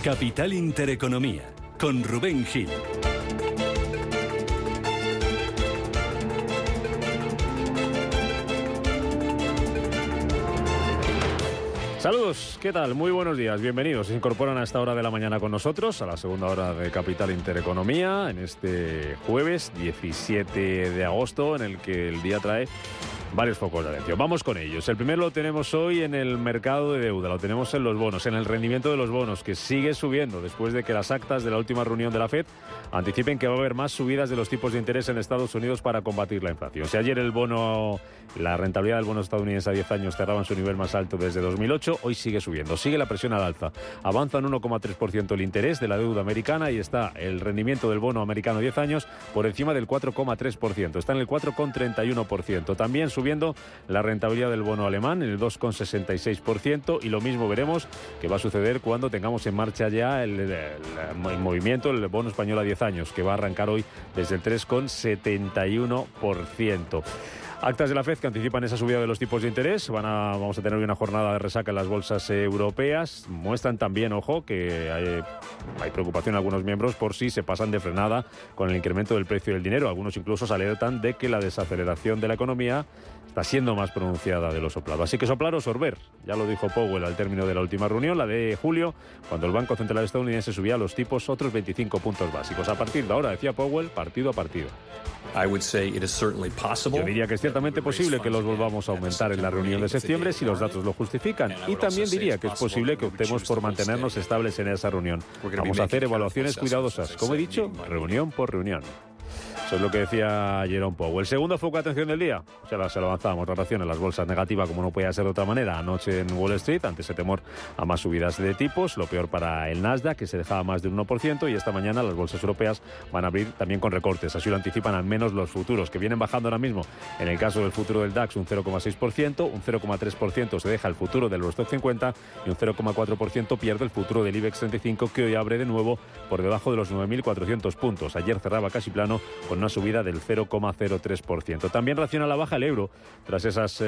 Capital Intereconomía, con Rubén Gil. Saludos, ¿qué tal? Muy buenos días, bienvenidos. Se incorporan a esta hora de la mañana con nosotros, a la segunda hora de Capital Intereconomía, en este jueves 17 de agosto, en el que el día trae varios focos de atención. Vamos con ellos. El primero lo tenemos hoy en el mercado de deuda, lo tenemos en los bonos, en el rendimiento de los bonos, que sigue subiendo después de que las actas de la última reunión de la FED anticipen que va a haber más subidas de los tipos de interés en Estados Unidos para combatir la inflación. Si ayer la rentabilidad del bono estadounidense a 10 años cerraba en su nivel más alto desde 2008, hoy sigue subiendo, sigue la presión al alza. Avanza en 1,3% el interés de la deuda americana y está el rendimiento del bono americano a 10 años por encima del 4,3%, está en el 4,31%. También subiendo la rentabilidad del bono alemán en el 2,66% y lo mismo veremos que va a suceder cuando tengamos en marcha ya el movimiento, el bono español a 10 años, que va a arrancar hoy desde el 3,71%. Actas de la FED que anticipan esa subida de los tipos de interés. Vamos a tener hoy una jornada de resaca en las bolsas europeas. Muestran también, ojo, que hay preocupación en algunos miembros por si se pasan de frenada con el incremento del precio del dinero. Algunos incluso se alertan de que la desaceleración de la economía está siendo más pronunciada de lo soplado. Así que soplar o sorber. Ya lo dijo Powell al término de la última reunión, la de julio, cuando el Banco Central estadounidense subía los tipos otros 25 puntos básicos. A partir de ahora, decía Powell, partido a partido. Yo diría que es ciertamente posible que los volvamos a aumentar en la reunión de septiembre si los datos lo justifican. Y también diría que es posible que optemos por mantenernos estables en esa reunión. Vamos a hacer evaluaciones cuidadosas, como he dicho, reunión por reunión. Eso es lo que decía Jerome Powell. El segundo foco de atención del día, se lo avanzábamos, rotación en las bolsas negativa, como no podía ser de otra manera, anoche en Wall Street, ante ese temor a más subidas de tipos, lo peor para el Nasdaq, que se dejaba más de un 1%, y esta mañana las bolsas europeas van a abrir también con recortes, así lo anticipan al menos los futuros, que vienen bajando ahora mismo. En el caso del futuro del DAX, un 0,6%, un 0,3% se deja el futuro del Eurostoxx 50 y un 0,4% pierde el futuro del IBEX 35, que hoy abre de nuevo por debajo de los 9.400 puntos. Ayer cerraba casi plano con una subida del 0,03%. También reacciona a la baja el euro tras esas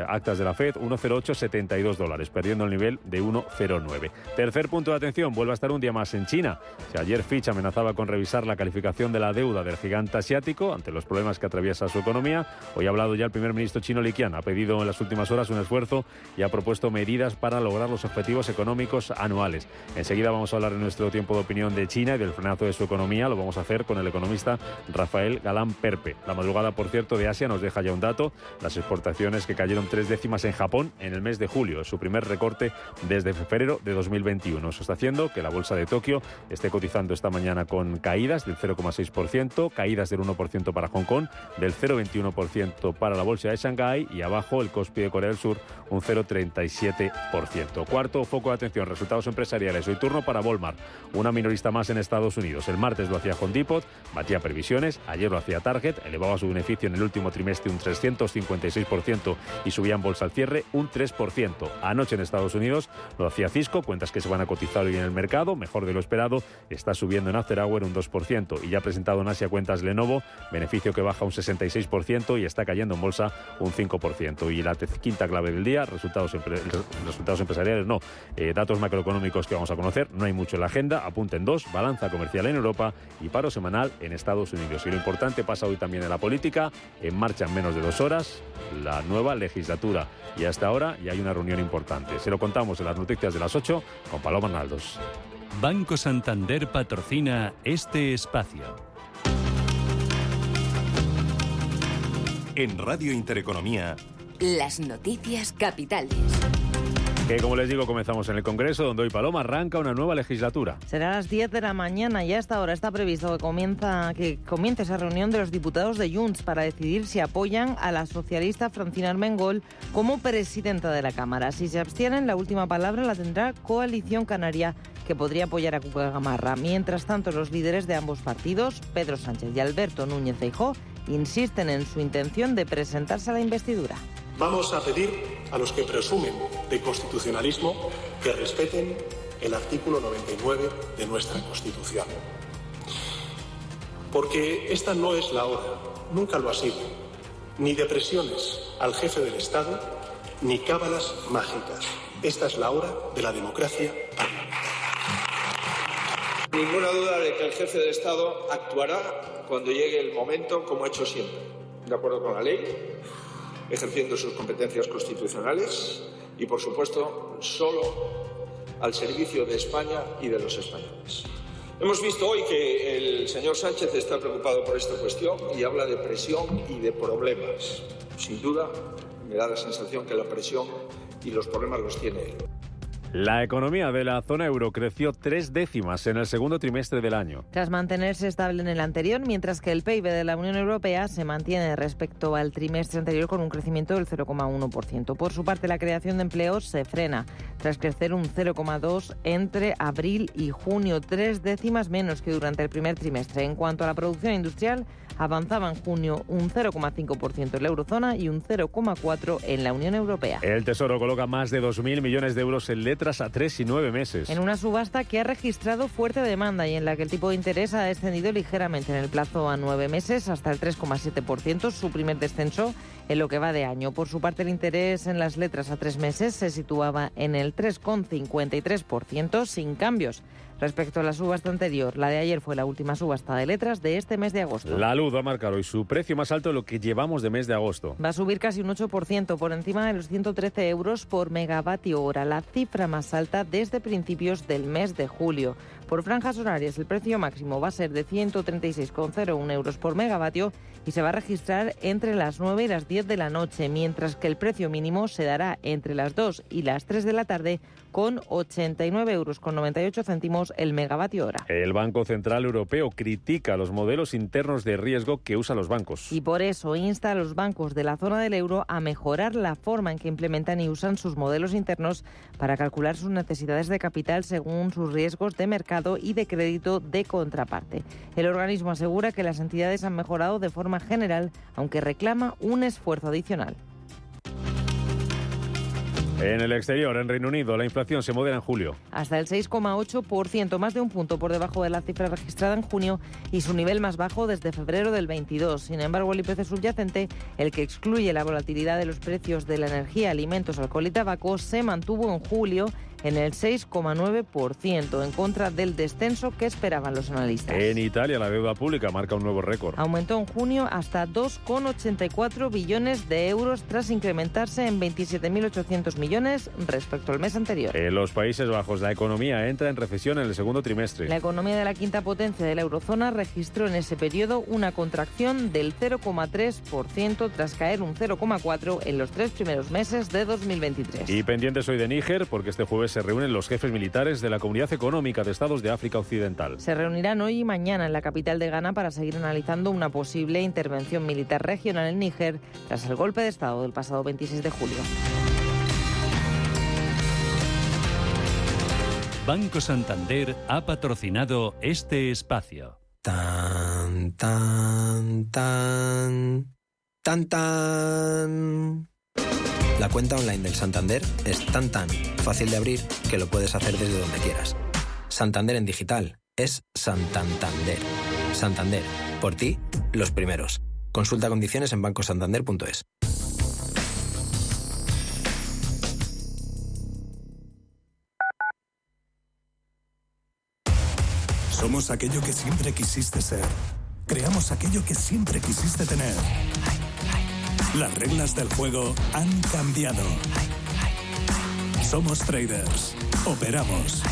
actas de la FED, 1,0872 dólares, perdiendo el nivel de 1,09. Tercer punto de atención, vuelve a estar un día más en China. Si ayer Fitch amenazaba con revisar la calificación de la deuda del gigante asiático ante los problemas que atraviesa su economía, hoy ha hablado ya el primer ministro chino Li Qiang. Ha pedido en las últimas horas un esfuerzo y ha propuesto medidas para lograr los objetivos económicos anuales. Enseguida vamos a hablar en nuestro tiempo de opinión de China y del frenazo de su economía. Lo vamos a hacer con el economista Rafael Galán Perpe. La madrugada, por cierto, de Asia nos deja ya un dato: las exportaciones que cayeron 3 décimas en Japón en el mes de julio, es su primer recorte desde febrero de 2021. Eso está haciendo que la bolsa de Tokio esté cotizando esta mañana con caídas del 0,6%, caídas del 1% para Hong Kong, del 0,21% para la bolsa de Shanghái y abajo el Kospi de Corea del Sur un 0,37%. Cuarto foco de atención, resultados empresariales. Hoy turno para Walmart, una minorista más en Estados Unidos. El martes lo hacía Home Depot, batía previsiones. Ayer lo hacía Target, elevaba su beneficio en el último trimestre un 356% y subía en bolsa al cierre un 3%. Anoche en Estados Unidos lo hacía Cisco, cuentas que se van a cotizar hoy en el mercado, mejor de lo esperado, está subiendo en After Hour un 2% y ya ha presentado en Asia cuentas Lenovo, beneficio que baja un 66% y está cayendo en bolsa un 5%. Y la quinta clave del día, resultados empresariales, datos macroeconómicos que vamos a conocer, no hay mucho en la agenda, apunten dos: balanza comercial en Europa y paro semanal en Estados Unidos. Y lo importante pasa hoy también en la política, en marcha en menos de 2 horas, la nueva legislatura. Y hasta ahora ya hay una reunión importante. Se lo contamos en las noticias de las 8 con Paloma Arnaldos. Banco Santander patrocina este espacio. En Radio Intereconomía, las noticias capitales. Que, como les digo, comenzamos en el Congreso, donde hoy Paloma arranca una nueva legislatura. Será a las 10 de la mañana y hasta ahora está previsto que comience esa reunión de los diputados de Junts para decidir si apoyan a la socialista Francina Armengol como presidenta de la Cámara. Si se abstienen, la última palabra la tendrá Coalición Canaria, que podría apoyar a Cuca Gamarra. Mientras tanto, los líderes de ambos partidos, Pedro Sánchez y Alberto Núñez Feijóo, insisten en su intención de presentarse a la investidura. Vamos a pedir a los que presumen de constitucionalismo que respeten el artículo 99 de nuestra Constitución. Porque esta no es la hora, nunca lo ha sido, ni de presiones al jefe del Estado, ni cábalas mágicas. Esta es la hora de la democracia parlamentaria. Ninguna duda de que el jefe del Estado actuará cuando llegue el momento, como ha hecho siempre, de acuerdo con la ley, ejerciendo sus competencias constitucionales y, por supuesto, solo al servicio de España y de los españoles. Hemos visto hoy que el señor Sánchez está preocupado por esta cuestión y habla de presión y de problemas. Sin duda, me da la sensación que la presión y los problemas los tiene él. La economía de la zona euro creció 3 décimas en el segundo trimestre del año. Tras mantenerse estable en el anterior, mientras que el PIB de la Unión Europea se mantiene respecto al trimestre anterior con un crecimiento del 0,1%. Por su parte, la creación de empleos se frena, tras crecer un 0,2% entre abril y junio, 3 décimas menos que durante el primer trimestre. En cuanto a la producción industrial, avanzaba en junio un 0,5% en la eurozona y un 0,4% en la Unión Europea. El Tesoro coloca más de 2.000 millones de euros en letras a 3 y 9 meses. En una subasta que ha registrado fuerte demanda y en la que el tipo de interés ha descendido ligeramente en el plazo a 9 meses hasta el 3,7%, su primer descenso en lo que va de año. Por su parte, el interés en las letras a 3 meses se situaba en el 3,53% sin cambios. Respecto a la subasta anterior, la de ayer fue la última subasta de letras de este mes de agosto. La luz va a marcar hoy su precio más alto de lo que llevamos de mes de agosto. Va a subir casi un 8% por encima de los 113 euros por megavatio hora, la cifra más alta desde principios del mes de julio. Por franjas horarias, el precio máximo va a ser de 136,01 euros por megavatio y se va a registrar entre las 9 y las 10 de la noche, mientras que el precio mínimo se dará entre las 2 y las 3 de la tarde con 89,98 euros el megavatio hora. El Banco Central Europeo critica los modelos internos de riesgo que usan los bancos. Y por eso insta a los bancos de la zona del euro a mejorar la forma en que implementan y usan sus modelos internos para calcular sus necesidades de capital según sus riesgos de mercado y de crédito de contraparte. El organismo asegura que las entidades han mejorado de forma general, aunque reclama un esfuerzo adicional. En el exterior, en Reino Unido, la inflación se modera en julio. Hasta el 6,8%, más de un punto por debajo de la cifra registrada en junio y su nivel más bajo desde febrero del 22. Sin embargo, el IPC subyacente, el que excluye la volatilidad de los precios de la energía, alimentos, alcohol y tabaco, se mantuvo en julio en el 6,9%, en contra del descenso que esperaban los analistas. En Italia, la deuda pública marca un nuevo récord. Aumentó en junio hasta 2,84 billones de euros tras incrementarse en 27.800 millones respecto al mes anterior. En los Países Bajos, la economía entra en recesión en el segundo trimestre. La economía de la quinta potencia de la eurozona registró en ese periodo una contracción del 0,3% tras caer un 0,4% en los 3 primeros meses de 2023. Y pendientes hoy de Níger, porque este jueves se reúnen los jefes militares de la Comunidad Económica de Estados de África Occidental. Se reunirán hoy y mañana en la capital de Ghana para seguir analizando una posible intervención militar regional en Níger tras el golpe de Estado del pasado 26 de julio. Banco Santander ha patrocinado este espacio. Tan, tan, tan, tan, tan. La cuenta online del Santander es tan fácil de abrir que lo puedes hacer desde donde quieras. Santander en digital es Santander. Santander, por ti, los primeros. Consulta condiciones en bancosantander.es. Somos aquello que siempre quisiste ser. Creamos aquello que siempre quisiste tener. Las reglas del juego han cambiado. Somos traders. Operamos.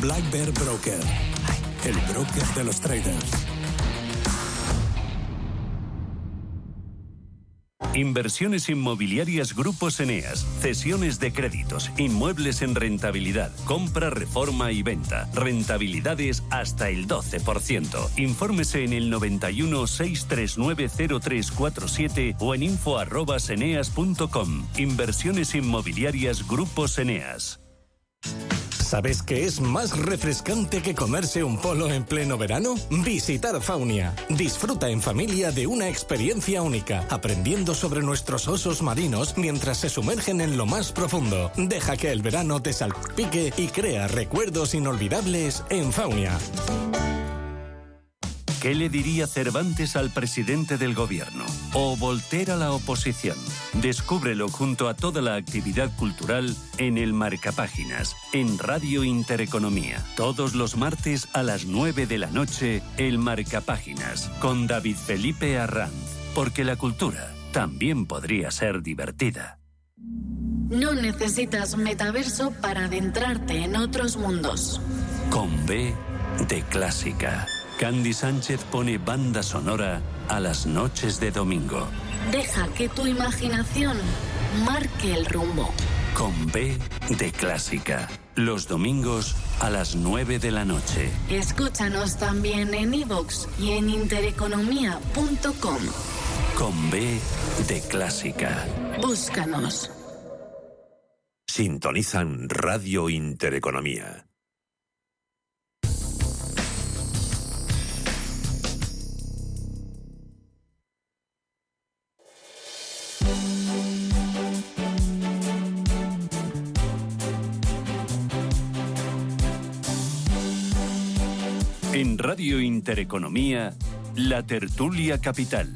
Black Bear Broker. El broker de los traders. Inversiones inmobiliarias Grupos Eneas, cesiones de créditos, inmuebles en rentabilidad, compra, reforma y venta, rentabilidades hasta el 12%. Infórmese en el 91 639 0347 o en info@eneas.com. Inversiones inmobiliarias Grupos Eneas. ¿Sabes qué es más refrescante que comerse un polo en pleno verano? Visitar Faunia. Disfruta en familia de una experiencia única, aprendiendo sobre nuestros osos marinos mientras se sumergen en lo más profundo. Deja que el verano te salpique y crea recuerdos inolvidables en Faunia. ¿Qué le diría Cervantes al presidente del gobierno? ¿O Voltaire a la oposición? Descúbrelo junto a toda la actividad cultural en el Marcapáginas, en Radio Intereconomía. Todos los martes a las 9 de la noche, el Marcapáginas, con David Felipe Arranz. Porque la cultura también podría ser divertida. No necesitas metaverso para adentrarte en otros mundos. Con B de Clásica. Candy Sánchez pone banda sonora a las noches de domingo. Deja que tu imaginación marque el rumbo. Con B de Clásica. Los domingos a las 9 de la noche. Escúchanos también en iVoox y en intereconomía.com. Con B de Clásica. Búscanos. Sintonizan Radio Intereconomía. En Radio Intereconomía, la tertulia capital.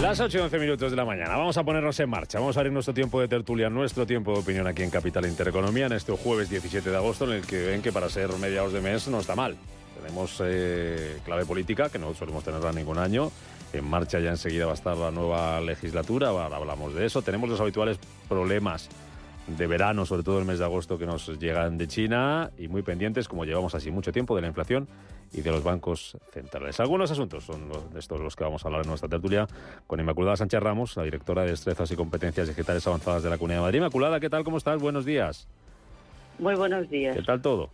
Las 8 y 11 minutos de la mañana. Vamos a ponernos en marcha. Vamos a abrir nuestro tiempo de tertulia, nuestro tiempo de opinión aquí en Capital Intereconomía en este jueves 17 de agosto, en el que ven que para ser mediados de mes no está mal. Tenemos clave política, que no solemos tenerla ningún año. En marcha ya enseguida va a estar la nueva legislatura, ahora hablamos de eso. Tenemos los habituales problemas de verano, sobre todo el mes de agosto, que nos llegan de China, y muy pendientes, como llevamos así mucho tiempo, de la inflación y de los bancos centrales. Algunos asuntos son estos los que vamos a hablar en nuestra tertulia con Inmaculada Sánchez Ramos, la directora de Destrezas y Competencias Digitales Avanzadas de la Comunidad de Madrid. Inmaculada, ¿qué tal? ¿Cómo estás? Buenos días. Muy buenos días. ¿Qué tal todo?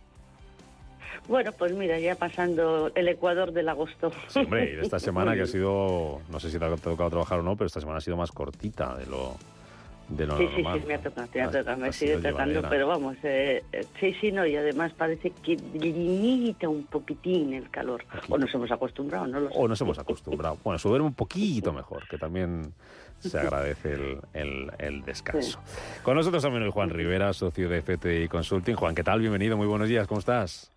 Bueno, pues mira, ya pasando el ecuador del agosto. Sí, hombre, y esta semana que ha sido, no sé si te ha tocado trabajar o no, pero esta semana ha sido más cortita de lo normal. Sí, me ha tocado, me sigue tocando, pero vamos, no, y además parece que limita un poquitín el calor. O nos hemos acostumbrado, no lo sé. O nos hemos acostumbrado. Bueno, se duerme un poquito mejor, que también se agradece el descanso. Sí. Con nosotros también hoy Juan Rivera, socio de FTI Consulting. Juan, ¿qué tal? Bienvenido, muy buenos días, ¿cómo estás?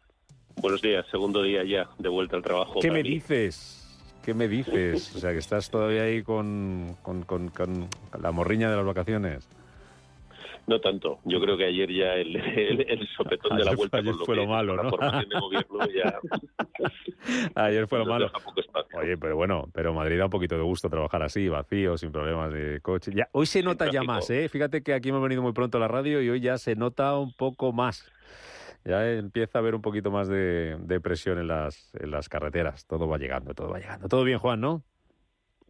Buenos días, segundo día ya, de vuelta al trabajo. ¿Qué me dices? ¿Qué me dices? O sea, que estás todavía ahí con la morriña de las vacaciones. No tanto. Yo creo que ayer ya el sopetón de la vuelta ayer fue lo malo, ¿no? La formación de gobierno ya... Ayer fue lo malo. Oye, pero bueno, pero Madrid da un poquito de gusto trabajar así, vacío, sin problemas de coche. Ya, hoy se nota ya más, ¿eh? Fíjate que aquí hemos venido muy pronto a la radio y hoy ya se nota un poco más. Ya empieza a haber un poquito más de presión en las carreteras. Todo va llegando. Todo bien, Juan, ¿no?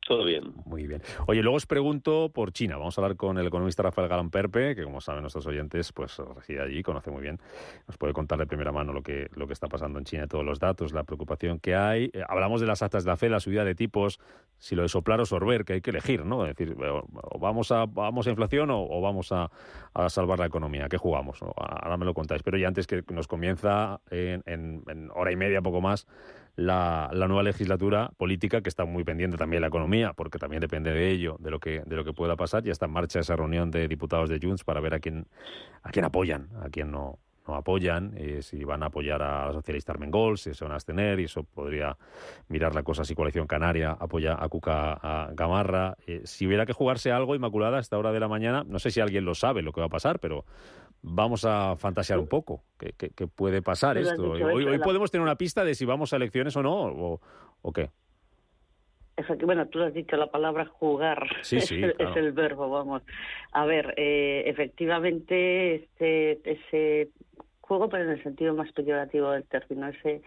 Todo bien. Muy bien. Oye, luego os pregunto por China. Vamos a hablar con el economista Rafael Galán Perpe, que como saben nuestros oyentes, pues reside allí, conoce muy bien. Nos puede contar de primera mano lo que está pasando en China, todos los datos, la preocupación que hay. Hablamos de las actas de la FED, la subida de tipos, si lo de soplar o sorber, que hay que elegir, ¿no? Es decir, o vamos a inflación o vamos a salvar la economía. ¿Qué jugamos? Ahora me lo contáis. Pero ya antes que nos comienza en hora y media, poco más, la nueva legislatura política, que está muy pendiente también la economía, porque también depende de ello, de lo que pueda pasar. Ya está en marcha esa reunión de diputados de Junts para ver a quién apoyan, a quién no apoyan, si van a apoyar a la socialista Armengol, si se van a abstener, y eso podría mirar la cosa si Coalición Canaria apoya a Cuca Gamarra. Si hubiera que jugarse algo, Inmaculada, a esta hora de la mañana, no sé si alguien lo sabe lo que va a pasar, pero vamos a fantasear un poco. ¿Qué puede pasar esto? Hoy podemos tener una pista de si vamos a elecciones o no, o qué. Bueno, tú has dicho la palabra jugar, sí, claro. Es el verbo, vamos. A ver, efectivamente, ese juego, pero en el sentido más peyorativo del término, ese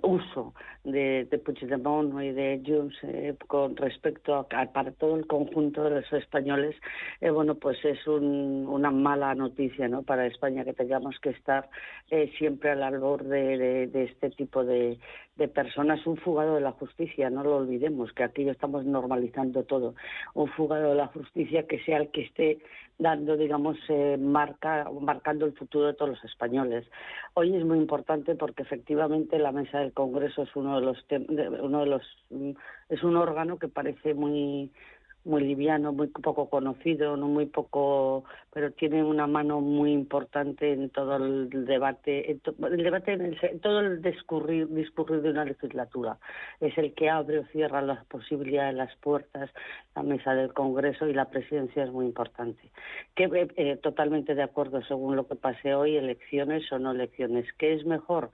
uso de Puigdemont y de Junts con respecto a para todo el conjunto de los españoles, pues es una mala noticia, ¿no?, para España, que tengamos que estar siempre al albor de este tipo de personas. Un fugado de la justicia, no lo olvidemos, que aquí estamos normalizando todo. Un fugado de la justicia que sea el que esté dando, digamos, marcando el futuro de todos los españoles. Hoy es muy importante porque efectivamente la mesa del Congreso es es un órgano que parece muy muy liviano, muy poco conocido, no muy poco, pero tiene una mano muy importante en todo el debate, en todo el discurrir de una legislatura. Es el que abre o cierra las posibilidades, las puertas, la mesa del Congreso, y la presidencia es muy importante. Que totalmente de acuerdo, según lo que pase hoy, elecciones o no elecciones. ¿Qué es mejor?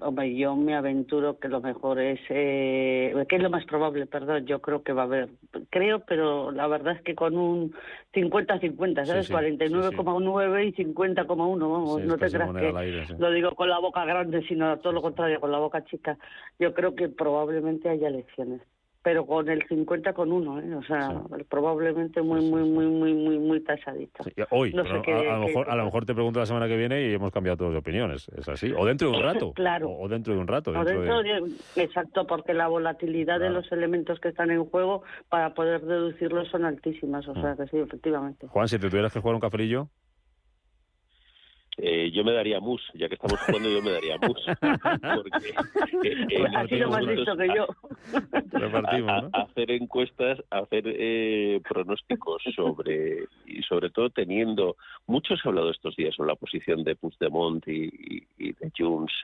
Hombre, yo me aventuro que lo mejor es, que es lo más probable, yo creo que va a haber, pero la verdad es que con un 50-50, ¿sabes? Sí, 49,9 y 50,1, vamos, no te creas que aire, lo digo con la boca grande, sino todo lo contrario, con la boca chica. Yo creo que probablemente haya elecciones, pero con el 50,1, o sea, probablemente muy tasadito. Sí, hoy, no sé a lo mejor te pregunto la semana que viene y hemos cambiado todos de opiniones, ¿es así? O dentro de un rato. Claro. O dentro de un rato. Exacto, porque la volatilidad de los elementos que están en juego para poder deducirlos son altísimas, o sea que sí, efectivamente. Juan, si te tuvieras que jugar un cafelillo. Yo me daría mus, ya que estamos jugando yo me daría mus. Porque ha sido más listo que yo. Repartimos, ¿no? Hacer encuestas, hacer pronósticos y sobre todo teniendo, mucho se ha hablado estos días sobre la posición de Puigdemont y de Junts,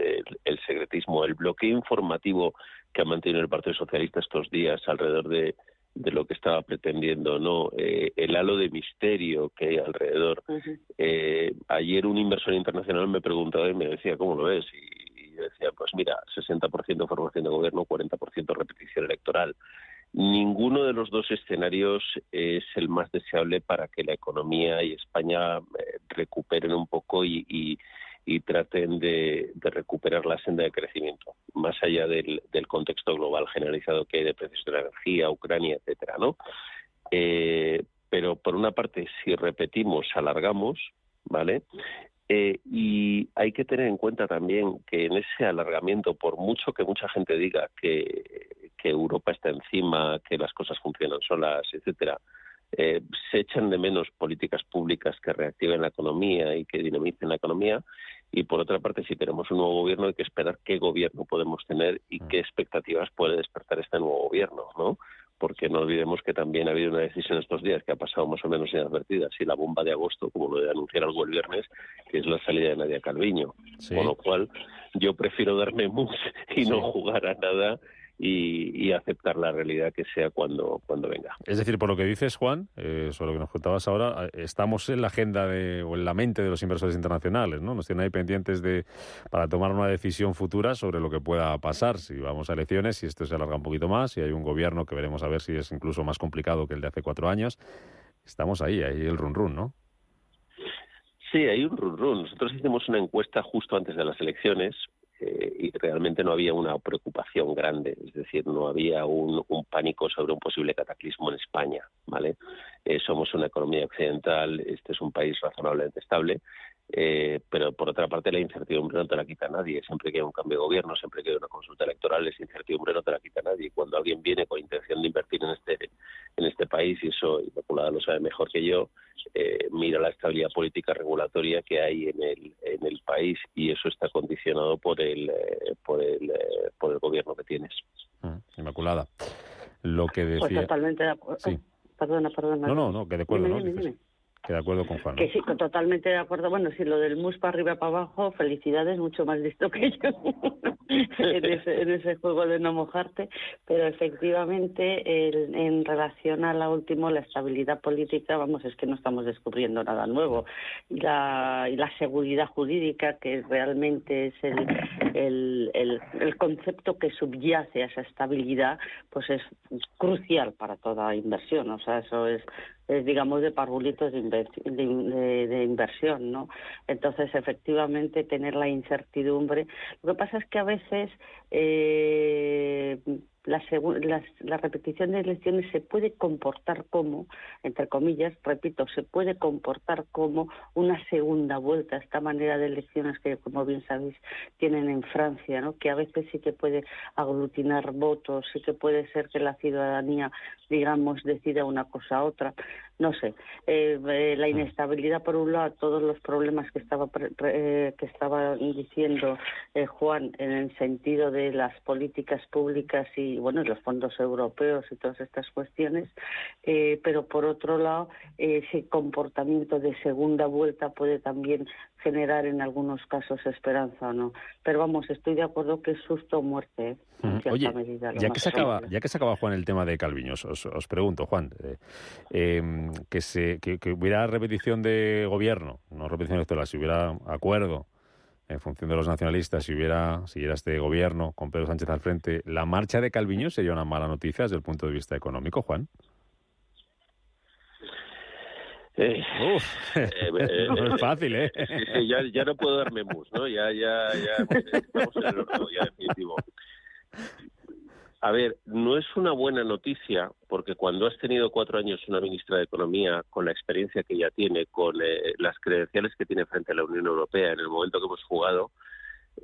el secretismo, el bloqueo informativo que ha mantenido el Partido Socialista estos días alrededor de lo que estaba pretendiendo, ¿no? El halo de misterio que hay alrededor. Ayer un inversor internacional me preguntaba y me decía, ¿cómo lo ves? Y yo decía, pues mira, 60% formación de gobierno, 40% repetición electoral. Ninguno de los dos escenarios es el más deseable para que la economía y España recuperen un poco y traten de recuperar la senda de crecimiento, más allá del contexto global generalizado que hay de precios de la energía, Ucrania, etcétera, ¿no? Pero por una parte, si repetimos, alargamos, ¿vale? Y hay que tener en cuenta también que en ese alargamiento, por mucho que mucha gente diga que Europa está encima, que las cosas funcionan solas, etcétera, se echan de menos políticas públicas que reactiven la economía y que dinamicen la economía. Y por otra parte, si tenemos un nuevo gobierno, hay que esperar qué gobierno podemos tener y qué expectativas puede despertar este nuevo gobierno, ¿no? Porque no olvidemos que también ha habido una decisión estos días que ha pasado más o menos inadvertida, si la bomba de agosto, como lo de anunciar algo el viernes, que es la salida de Nadia Calviño. Sí. Con lo cual, yo prefiero darme mus y no jugar a nada y aceptar la realidad que sea cuando venga. Es decir, por lo que dices, Juan, sobre lo que nos contabas ahora, estamos en la agenda o en la mente de los inversores internacionales, ¿no? Nos tienen ahí pendientes para tomar una decisión futura sobre lo que pueda pasar, si vamos a elecciones, si esto se alarga un poquito más, si hay un gobierno que veremos a ver si es incluso más complicado que el de hace 4 años. Estamos ahí el run-run, ¿no? Sí, hay un run-run. Nosotros hicimos una encuesta justo antes de las elecciones, y realmente no había una preocupación grande, es decir, no había un pánico sobre un posible cataclismo en España, ¿vale? Somos una economía occidental, este es un país razonablemente estable, pero por otra parte la incertidumbre no te la quita nadie. Siempre que hay un cambio de gobierno, siempre que hay una consulta electoral, esa incertidumbre no te la quita nadie. Cuando alguien viene con intención de invertir en este país, y eso Inmaculada lo sabe mejor que yo, mira la estabilidad política regulatoria que hay en el país, y eso está condicionado por el gobierno que tienes. Inmaculada, lo que decía... Pues totalmente de acuerdo. Sí. Perdona. No, que de acuerdo, dime, ¿no? Dime. Que de acuerdo con Juan, ¿no? Que sí, totalmente de acuerdo. Bueno, si lo del mus para arriba y para abajo, felicidades, mucho más listo que yo en ese juego de no mojarte, pero efectivamente en relación a la última, la estabilidad política, vamos, es que no estamos descubriendo nada nuevo. Y la seguridad jurídica, que realmente es el concepto que subyace a esa estabilidad, pues es crucial para toda inversión. O sea, eso es digamos, de parvulitos de inversión, ¿no? Entonces, efectivamente, tener la incertidumbre. Lo que pasa es que a veces la repetición de elecciones se puede comportar como, entre comillas, repito, se puede comportar como una segunda vuelta, esta manera de elecciones que, como bien sabéis, tienen en Francia, ¿no? Que a veces sí que puede aglutinar votos, sí que puede ser que la ciudadanía, digamos, decida una cosa u otra. no sé, la inestabilidad por un lado, todos los problemas que estaba diciendo Juan en el sentido de las políticas públicas y bueno, los fondos europeos y todas estas cuestiones, pero por otro lado ese comportamiento de segunda vuelta puede también generar en algunos casos esperanza o no. Pero vamos, estoy de acuerdo que es susto o muerte. Oye, ya que se acaba Juan el tema de Calviño, os pregunto, Juan, que hubiera repetición de gobierno, no repetición electoral, si hubiera acuerdo en función de los nacionalistas, si siguiera este gobierno con Pedro Sánchez al frente, ¿la marcha de Calviño sería una mala noticia desde el punto de vista económico, Juan? No es fácil, ¿eh? Sí, ya no puedo darme mus, ¿no? Ya estamos en el horno, ya definitivo. A ver, no es una buena noticia porque cuando has tenido 4 años una ministra de Economía, con la experiencia que ella tiene, con las credenciales que tiene frente a la Unión Europea en el momento que hemos jugado,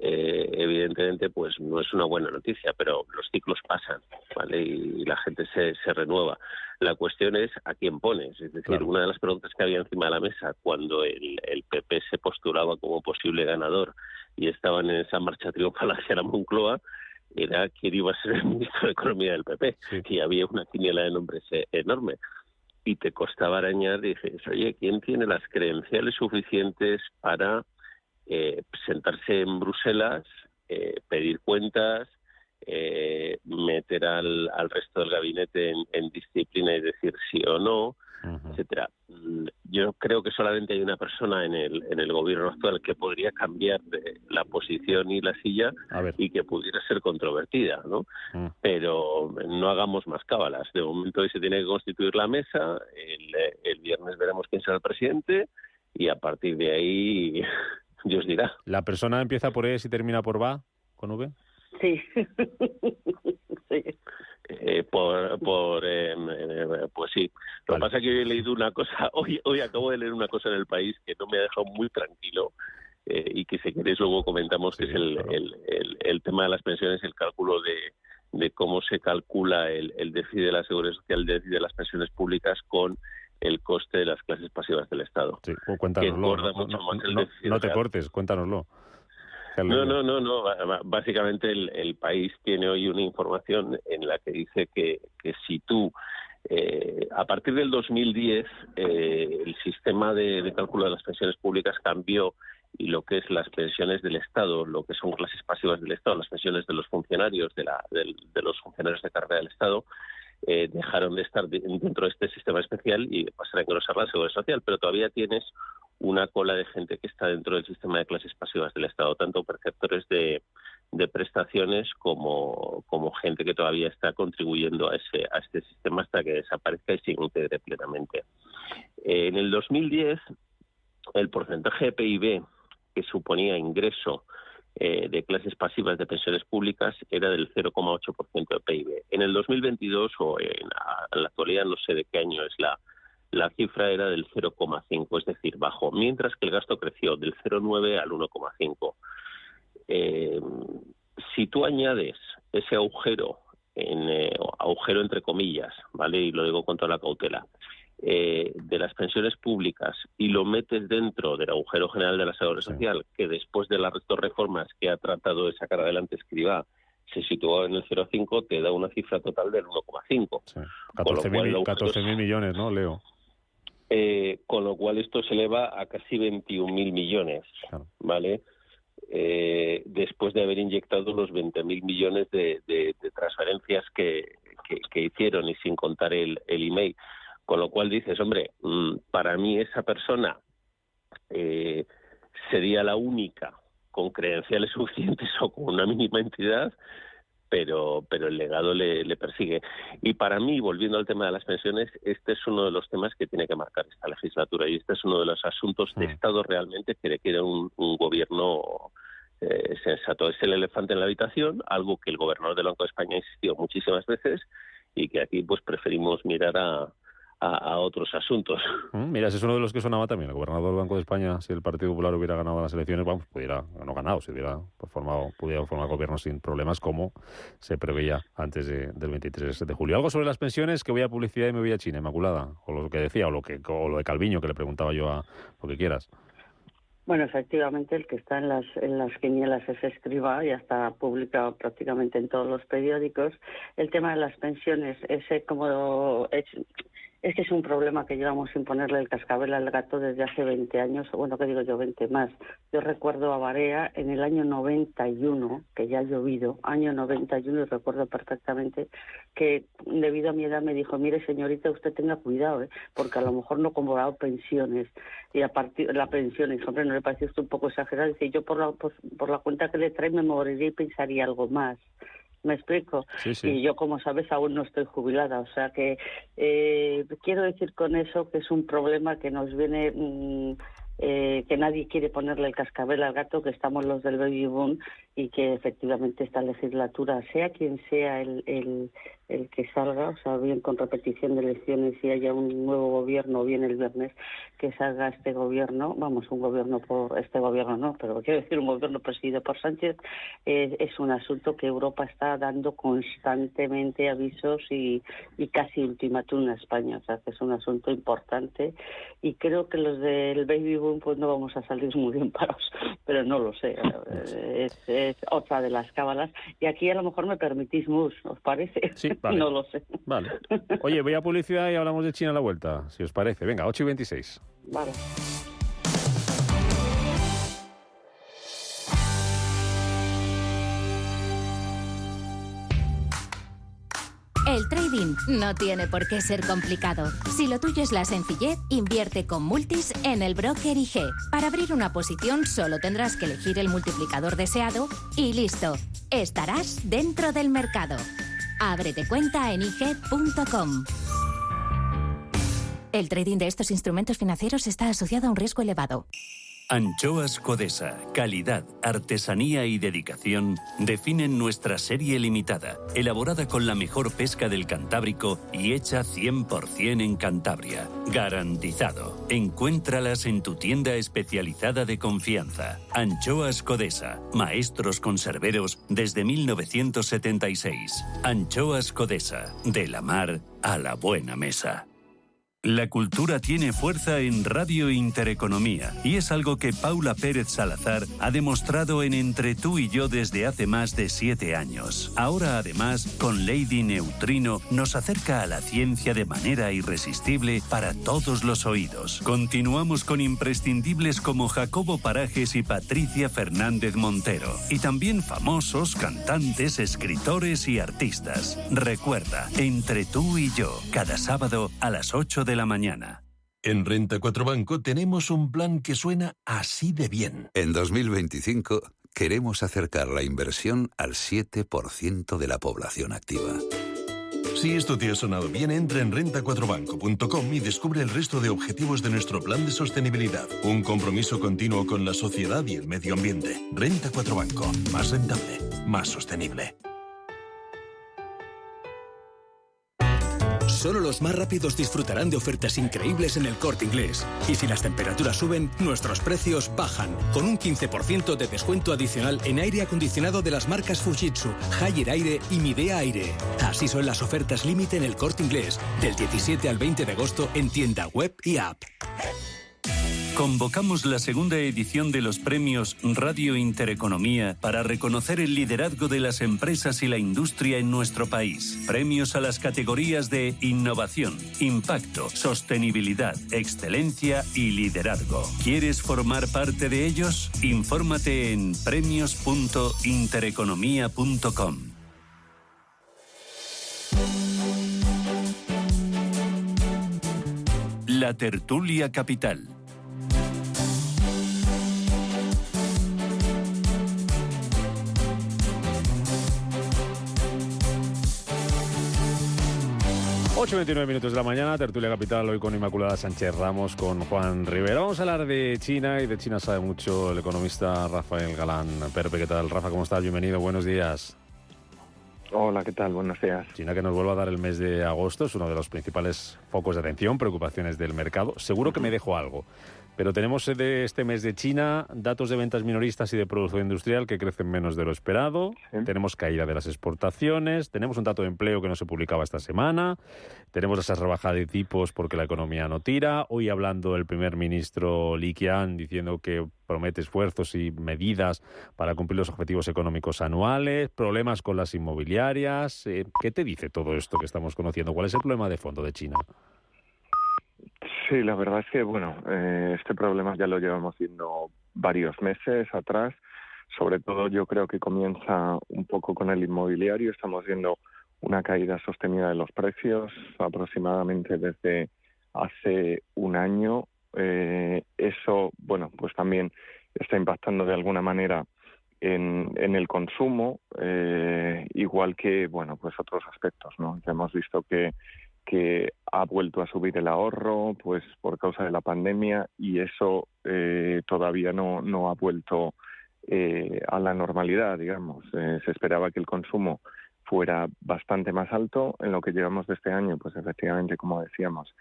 evidentemente pues no es una buena noticia, pero los ciclos pasan, ¿vale? Y la gente se renueva. La cuestión es a quién pones, es decir, claro. Una de las preguntas que había encima de la mesa cuando el PP se postulaba como posible ganador y estaban en esa marcha triunfal hacia la Moncloa, era quién iba a ser el ministro de Economía del PP, y había una quiniela de nombres enorme. Y te costaba arañar y dices, oye, ¿quién tiene las credenciales suficientes para sentarse en Bruselas, pedir cuentas, meter al resto del gabinete en disciplina y decir sí o no, etcétera? Yo creo que solamente hay una persona en el gobierno actual que podría cambiar la posición y la silla y que pudiera ser controvertida, ¿no? Pero no hagamos más cábalas. De momento hoy se tiene que constituir la mesa, el viernes veremos quién será el presidente y a partir de ahí Dios dirá. ¿La persona empieza por E y termina por VA, con V? Sí. Sí. Pues sí. Lo que pasa es que hoy he leído una cosa, hoy acabo de leer una cosa en El País que no me ha dejado muy tranquilo y que si queréis luego comentamos, que es el tema de las pensiones, el cálculo de cómo se calcula el déficit de la Seguridad Social, el déficit de las pensiones públicas con el coste de las clases pasivas del Estado. Sí, cuéntanoslo. No te cortes, cuéntanoslo. No. Básicamente el País tiene hoy una información en la que dice que si tú, a partir del 2010, el sistema de cálculo de las pensiones públicas cambió y lo que es las pensiones del Estado, lo que son clases pasivas del Estado, las pensiones de los funcionarios, de los funcionarios de carrera del Estado, dejaron de estar dentro de este sistema especial y pasaron a engrosar la Seguridad Social, pero todavía tienes una cola de gente que está dentro del sistema de clases pasivas del Estado, tanto perceptores de prestaciones como gente que todavía está contribuyendo a este sistema hasta que desaparezca y se integre plenamente. En el 2010, el porcentaje de PIB que suponía ingreso de clases pasivas de pensiones públicas era del 0,8% de PIB. En el 2022, o en la actualidad, no sé de qué año es la cifra, era del 0,5, es decir, bajo, mientras que el gasto creció del 0,9 al 1,5. Si tú añades ese agujero entre comillas, ¿vale? Y lo digo con toda la cautela, de las pensiones públicas y lo metes dentro del agujero general de la Seguridad Social, que después de las dos reformas que ha tratado de sacar adelante Escrivá se situó en el 0,5, te da una cifra total del 1,5. Sí. 14.000 millones, ¿no, Leo? Con lo cual esto se eleva a casi 21.000 millones, ¿vale? Después de haber inyectado los 20.000 millones de transferencias que hicieron y sin contar el email. Con lo cual dices, hombre, para mí esa persona sería la única con credenciales suficientes o con una mínima entidad, pero el legado le persigue. Y para mí, volviendo al tema de las pensiones, este es uno de los temas que tiene que marcar esta legislatura y este es uno de los asuntos de Estado realmente que requiere un gobierno sensato. Es el elefante en la habitación, algo que el gobernador del Banco de España ha insistido muchísimas veces y que aquí pues preferimos mirar a a otros asuntos. Mira, ese es uno de los que sonaba también. El gobernador del Banco de España, si el Partido Popular hubiera ganado las elecciones, vamos, no ganado, si hubiera pudiera formar gobierno sin problemas, como se preveía antes del 23 de julio. Algo sobre las pensiones, que voy a publicidad y me voy a China, Inmaculada, o lo que decía, o lo de Calviño, que le preguntaba yo a lo que quieras. Bueno, efectivamente, el que está en las quinielas es Escrivá, ya está publicado prácticamente en todos los periódicos. El tema de las pensiones, es que es un problema que llevamos sin ponerle el cascabel al gato desde hace 20 años, bueno, ¿qué digo yo? 20 más. Yo recuerdo a Barea en el año 91, que ya ha llovido, año 91, y recuerdo perfectamente que debido a mi edad me dijo, mire señorita, usted tenga cuidado, porque a lo mejor no cobrado pensiones, y a partir de la pensión, y hombre, ¿no le parece usted un poco exagerado? Dice, yo por la cuenta que le trae me moriría y pensaría algo más. ¿Me explico? Sí. Y yo, como sabes, aún no estoy jubilada. O sea que quiero decir con eso que es un problema que nos viene, que nadie quiere ponerle el cascabel al gato, que estamos los del baby boom, y que efectivamente esta legislatura, sea quien sea el que salga, o sea, bien con repetición de elecciones y haya un nuevo gobierno, o bien el viernes, que salga este gobierno, pero quiero decir un gobierno presidido por Sánchez, es un asunto que Europa está dando constantemente avisos y casi ultimátum a España, o sea, que es un asunto importante, y creo que los del baby boom pues no vamos a salir muy bien parados, pero no lo sé, es otra de las cábalas, y aquí a lo mejor me permitís mus, ¿os parece? Sí, vale. No lo sé. Vale. Oye, voy a publicidad y hablamos de China a la vuelta, si os parece. Venga, 8:26. Vale. El trading no tiene por qué ser complicado. Si lo tuyo es la sencillez, invierte con Multis en el broker IG. Para abrir una posición solo tendrás que elegir el multiplicador deseado y listo. Estarás dentro del mercado. Ábrete cuenta en IG.com. El trading de estos instrumentos financieros está asociado a un riesgo elevado. Anchoas Codesa, calidad, artesanía y dedicación definen nuestra serie limitada, elaborada con la mejor pesca del Cantábrico y hecha 100% en Cantabria. Garantizado. Encuéntralas en tu tienda especializada de confianza. Anchoas Codesa, maestros conserveros desde 1976. Anchoas Codesa, de la mar a la buena mesa. La cultura tiene fuerza en Radio Intereconomía y es algo que Paula Pérez Salazar ha demostrado en Entre tú y yo desde hace más de 7 años. Ahora, además, con Lady Neutrino nos acerca a la ciencia de manera irresistible para todos los oídos. Continuamos con imprescindibles como Jacobo Parajes y Patricia Fernández Montero. Y también famosos, cantantes, escritores y artistas. Recuerda, Entre tú y yo, cada sábado a las 8 de la mañana. En Renta 4 Banco tenemos un plan que suena así de bien. En 2025 queremos acercar la inversión al 7% de la población activa. Si esto te ha sonado bien, entra en renta4banco.com y descubre el resto de objetivos de nuestro plan de sostenibilidad. Un compromiso continuo con la sociedad y el medio ambiente. Renta 4 Banco. Más rentable, más sostenible. Solo los más rápidos disfrutarán de ofertas increíbles en El Corte Inglés. Y si las temperaturas suben, nuestros precios bajan. Con un 15% de descuento adicional en aire acondicionado de las marcas Fujitsu, Haier Aire y Midea Aire. Así son las ofertas límite en El Corte Inglés. Del 17 al 20 de agosto en tienda web y app. Convocamos la segunda edición de los premios Radio Intereconomía para reconocer el liderazgo de las empresas y la industria en nuestro país. Premios a las categorías de innovación, impacto, sostenibilidad, excelencia y liderazgo. ¿Quieres formar parte de ellos? Infórmate en premios.intereconomía.com. La tertulia capital. Ocho 29 minutos de la mañana, tertulia capital, hoy con Inmaculada Sánchez Ramos, con Juan Rivera. Vamos a hablar de China, y de China sabe mucho el economista Rafael Galán. Perpe, ¿qué tal? Rafa, ¿cómo estás? Bienvenido, buenos días. Hola, ¿qué tal? Buenos días. China, que nos vuelve a dar el mes de agosto, es uno de los principales focos de atención, preocupaciones del mercado. Seguro que me dejo algo, pero tenemos de este mes de China datos de ventas minoristas y de producción industrial que crecen menos de lo esperado. Sí. Tenemos caída de las exportaciones, tenemos un dato de empleo que no se publicaba esta semana, tenemos esa rebajada de tipos porque la economía no tira. Hoy hablando el primer ministro Li Qiang diciendo que promete esfuerzos y medidas para cumplir los objetivos económicos anuales, problemas con las inmobiliarias. ¿Qué te dice todo esto que estamos conociendo? ¿Cuál es el problema de fondo de China? Sí, la verdad es que, este problema ya lo llevamos viendo varios meses atrás. Sobre todo yo creo que comienza un poco con el inmobiliario. Estamos viendo una caída sostenida de los precios aproximadamente desde hace un año. Eso, pues también está impactando de alguna manera en el consumo, igual que, pues otros aspectos, ¿no? Ya hemos visto que ha vuelto a subir el ahorro, pues por causa de la pandemia, y eso todavía no ha vuelto a la normalidad, digamos. Se esperaba que el consumo fuera bastante más alto. En lo que llevamos de este año, pues efectivamente, como decíamos,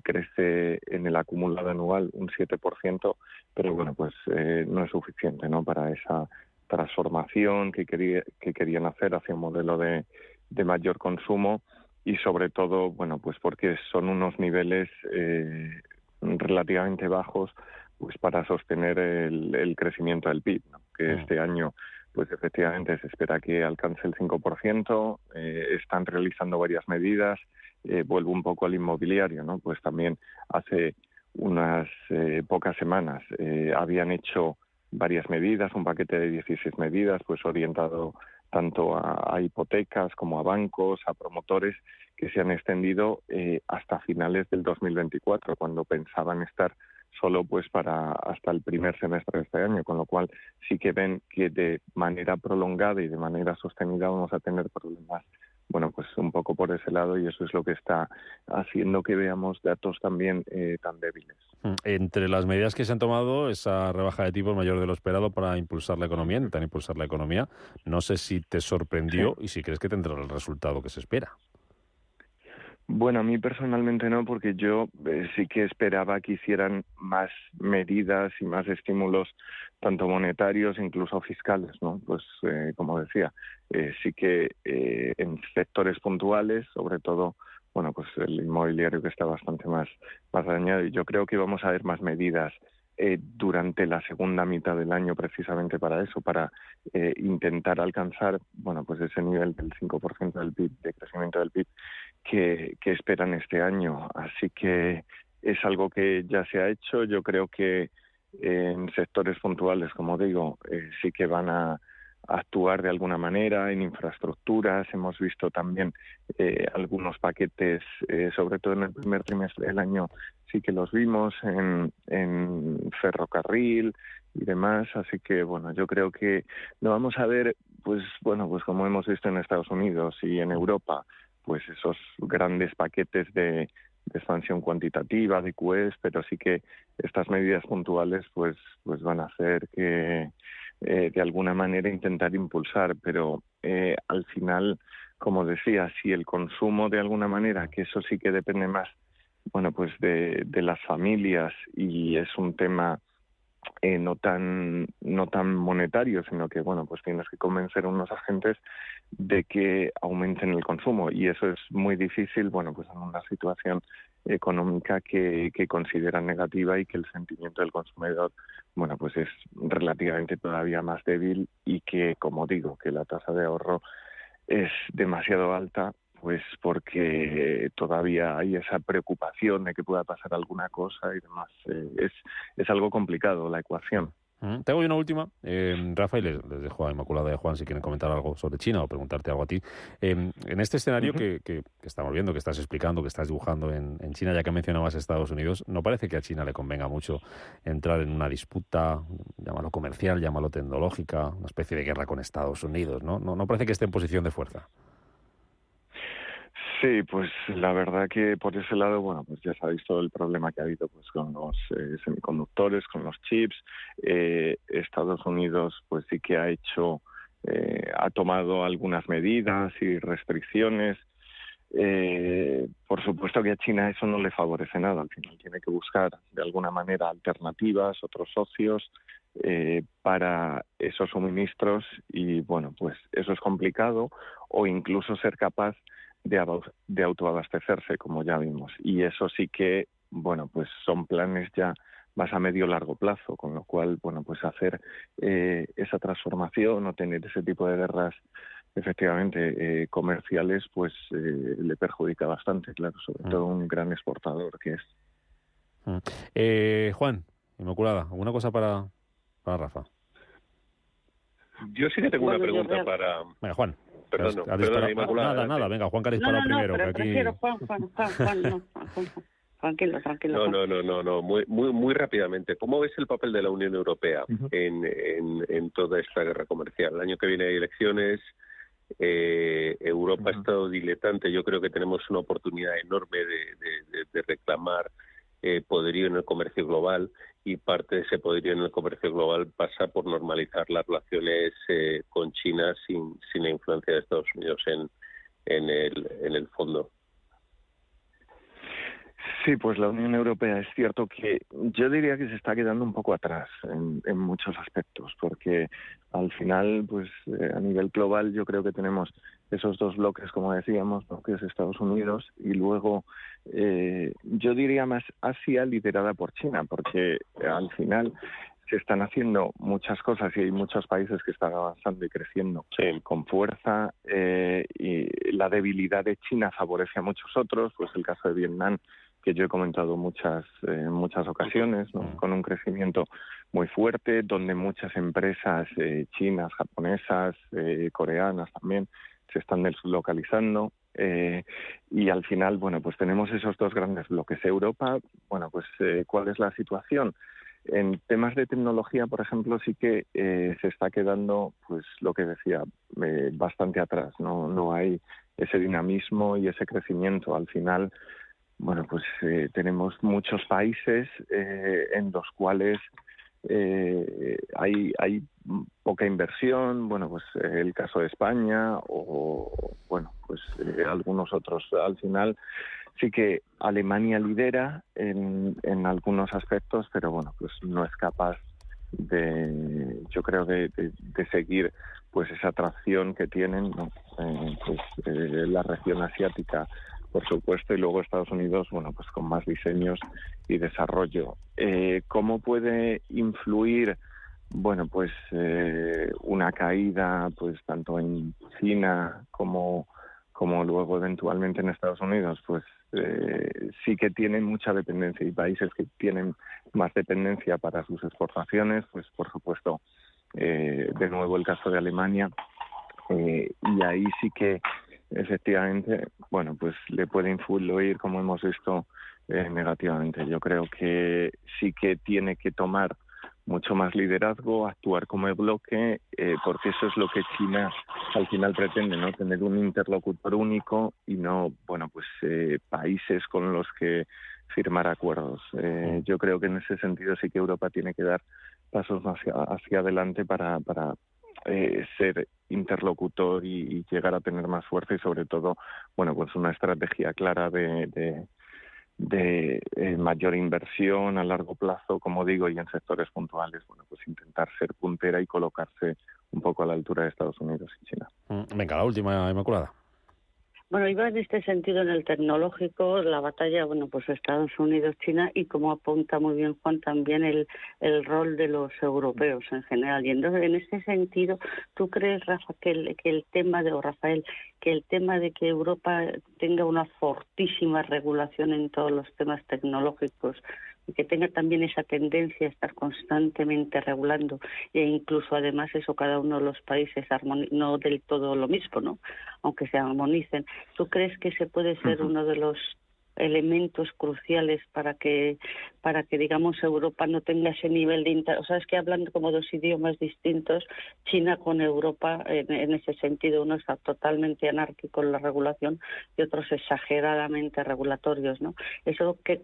crece en el acumulado anual un 7%, pero no es suficiente, ¿no?, para esa transformación que querían hacer hacia un modelo de mayor consumo, y sobre todo, pues porque son unos niveles relativamente bajos, pues para sostener el crecimiento del PIB, ¿no?, que este año pues efectivamente se espera que alcance el 5%, están realizando varias medidas. Vuelvo un poco al inmobiliario, ¿no? Pues también hace unas pocas semanas habían hecho varias medidas, un paquete de 16 medidas, pues orientado tanto a hipotecas como a bancos, a promotores, que se han extendido hasta finales del 2024, cuando pensaban estar solo pues para hasta el primer semestre de este año, con lo cual sí que ven que de manera prolongada y de manera sostenida vamos a tener problemas, pues un poco por ese lado, y eso es lo que está haciendo que veamos datos también tan débiles. Entre las medidas que se han tomado, esa rebaja de tipos mayor de lo esperado para impulsar la economía, intentar impulsar la economía, no sé si te sorprendió y si crees que tendrá el resultado que se espera. Bueno, a mí personalmente no, porque yo sí que esperaba que hicieran más medidas y más estímulos, tanto monetarios, incluso fiscales, ¿no? Pues, como decía, sí que en sectores puntuales, sobre todo, pues el inmobiliario, que está bastante más dañado, y yo creo que vamos a ver más medidas durante la segunda mitad del año, precisamente para eso, para intentar alcanzar, pues ese nivel del 5% del PIB, de crecimiento del PIB, que esperan este año. Así que es algo que ya se ha hecho. Yo creo que en sectores puntuales, como digo, sí que van a actuar de alguna manera en infraestructuras. Hemos visto también algunos paquetes, sobre todo en el primer trimestre del año, sí que los vimos en ferrocarril y demás. Así que, yo creo que lo vamos a ver, pues como hemos visto en Estados Unidos y en Europa, pues esos grandes paquetes de expansión cuantitativa, de QEs, pero sí que estas medidas puntuales pues van a hacer que de alguna manera intentar impulsar, pero al final, como decía, si el consumo de alguna manera, que eso sí que depende más pues de las familias, y es un tema no tan monetario, sino que pues tienes que convencer a unos agentes de que aumenten el consumo, y eso es muy difícil pues en una situación económica que consideran negativa, y que el sentimiento del consumidor pues es relativamente todavía más débil, y que, como digo, que la tasa de ahorro es demasiado alta, pues porque todavía hay esa preocupación de que pueda pasar alguna cosa y demás. Es algo complicado la ecuación. Tengo una última, Rafa, y les dejo a Inmaculada y a Juan si quieren comentar algo sobre China o preguntarte algo a ti. En este escenario que estamos viendo, que estás explicando, que estás dibujando en China, ya que mencionabas Estados Unidos, no parece que a China le convenga mucho entrar en una disputa, llámalo comercial, llámalo tecnológica, una especie de guerra con Estados Unidos, ¿no? No parece que esté en posición de fuerza. Sí, pues la verdad que por ese lado, pues ya sabéis todo el problema que ha habido pues con los semiconductores, con los chips. Estados Unidos pues sí que ha hecho ha tomado algunas medidas y restricciones. Por supuesto que a China eso no le favorece nada. Al final tiene que buscar de alguna manera alternativas, otros socios para esos suministros y bueno, pues eso es complicado, o incluso ser capaz de autoabastecerse, como ya vimos. Y eso sí que, bueno, pues son planes ya más a medio largo plazo, con lo cual, bueno, pues hacer esa transformación o tener ese tipo de guerras efectivamente comerciales, pues le perjudica bastante, claro, sobre todo un gran exportador que es. Juan, Inmaculada, ¿alguna cosa para Rafa? Yo sí que tengo una pregunta para... Venga, Juan. Perdón, Inmaculada. Nada, venga, Juan, que ha disparado primero. Pero que aquí... prefiero Juan, no. Tranquilo. No, muy rápidamente. ¿Cómo ves el papel de la Unión Europea en toda esta guerra comercial? El año que viene hay elecciones, Europa ha estado diletante, yo creo que tenemos una oportunidad enorme de reclamar poderío en el comercio global, y parte de ese poderío en el comercio global pasa por normalizar las relaciones con China sin la influencia de Estados Unidos en el fondo. Sí, pues la Unión Europea es cierto que yo diría que se está quedando un poco atrás en muchos aspectos, porque al final, pues a nivel global yo creo que tenemos esos dos bloques, como decíamos, ¿no? Que es Estados Unidos y luego yo diría más Asia, liderada por China, porque al final se están haciendo muchas cosas y hay muchos países que están avanzando y creciendo con fuerza, y la debilidad de China favorece a muchos otros, pues el caso de Vietnam, que yo he comentado muchas ocasiones, ¿no? Con un crecimiento muy fuerte, donde muchas empresas chinas, japonesas, coreanas también se están deslocalizando, y al final, bueno, pues tenemos esos dos grandes bloques. Europa, bueno, pues ¿cuál es la situación? En temas de tecnología, por ejemplo, sí que se está quedando, pues lo que decía, bastante atrás, no hay ese dinamismo y ese crecimiento. Al final, bueno, pues tenemos muchos países en los cuales hay poca inversión, bueno, pues el caso de España o, bueno, pues algunos otros. Al final sí que Alemania lidera en algunos aspectos, pero bueno, pues no es capaz yo creo, de seguir pues esa atracción que tienen, ¿no? Pues la región asiática, por supuesto, y luego Estados Unidos, bueno, pues con más diseños y desarrollo. ¿Cómo puede influir, bueno, pues una caída, pues tanto en China como luego eventualmente en Estados Unidos? Pues sí que tienen mucha dependencia, y países que tienen más dependencia para sus exportaciones, pues por supuesto, de nuevo el caso de Alemania, y ahí sí que efectivamente, bueno, pues le puede influir, como hemos visto, negativamente. Yo creo que sí que tiene que tomar mucho más liderazgo, actuar como el bloque, porque eso es lo que China al final pretende, ¿no? Tener un interlocutor único y no, bueno, pues países con los que firmar acuerdos. Yo creo que en ese sentido sí que Europa tiene que dar pasos más hacia adelante para ser interlocutor y llegar a tener más fuerza, y sobre todo, bueno, pues una estrategia clara de mayor inversión a largo plazo, como digo, y en sectores puntuales, bueno, pues intentar ser puntera y colocarse un poco a la altura de Estados Unidos y China. Venga, la última, Inmaculada. Bueno, iba en este sentido en el tecnológico, la batalla, bueno, pues Estados Unidos-China, y como apunta muy bien Juan, también el rol de los europeos en general. Y entonces, en ese sentido, ¿tú crees, Rafa, que el tema de que Europa tenga una fortísima regulación en todos los temas tecnológicos y que tenga también esa tendencia a estar constantemente regulando, e incluso además eso cada uno de los países no del todo lo mismo, ¿no? Aunque se armonicen, ¿tú crees que ese puede ser uno de los elementos cruciales para que digamos Europa no tenga ese nivel de o sea, es que hablan como dos idiomas distintos, China con Europa en ese sentido, uno está totalmente anárquico en la regulación y otros exageradamente regulatorios, ¿no?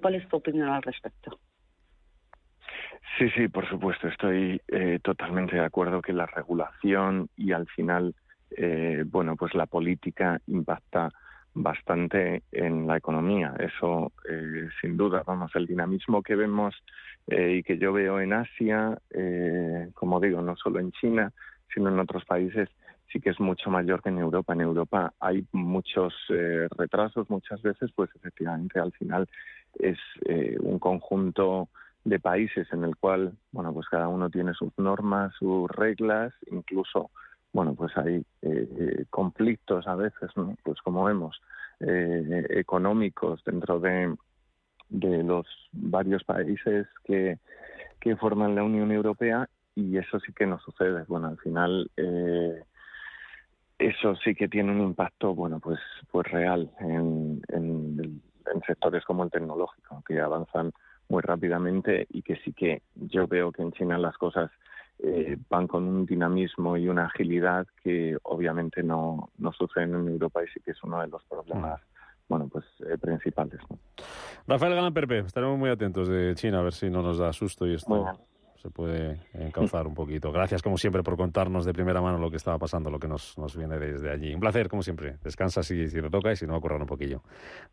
¿Cuál es tu opinión al respecto? Sí, por supuesto. Estoy totalmente de acuerdo que la regulación y al final, pues la política impacta bastante en la economía. Eso, sin duda, vamos, el dinamismo que vemos y que yo veo en Asia, como digo, no solo en China, sino en otros países, sí que es mucho mayor que en Europa. En Europa hay muchos retrasos, muchas veces, pues efectivamente al final es un conjunto de países en el cual, pues cada uno tiene sus normas, sus reglas, incluso, pues hay conflictos a veces, ¿no? Pues como vemos, económicos dentro de los varios países que forman la Unión Europea, y eso sí que nos sucede. Al final eso sí que tiene un impacto, pues real en sectores como el tecnológico, que avanzan muy rápidamente y que sí que yo veo que en China las cosas van con un dinamismo y una agilidad que obviamente no suceden en Europa, y sí que es uno de los problemas principales, ¿no? Rafael Galán Perpe, estaremos muy atentos de China, a ver si no nos da susto y esto se puede encauzar un poquito. Gracias, como siempre, por contarnos de primera mano lo que estaba pasando, lo que nos viene desde allí. Un placer, como siempre. Descansa si te toca, y si no, a currar un poquillo.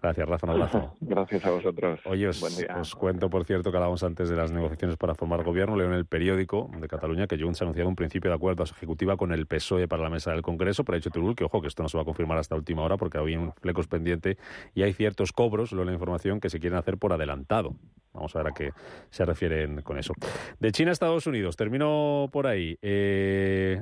Gracias, Rafa, un abrazo. Gracias a vosotros. Oye, os cuento, por cierto, que hablábamos antes de las negociaciones para formar gobierno. Leo en El Periódico de Cataluña que Junts ha anunciado un principio de acuerdo a su ejecutiva con el PSOE para la mesa del Congreso, pero ha dicho Turull que, ojo, que esto no se va a confirmar hasta última hora porque había un flecos pendiente y hay ciertos cobros, leo la información, que se quieren hacer por adelantado. Vamos a ver a qué se refieren con eso. De China a Estados Unidos, termino por ahí.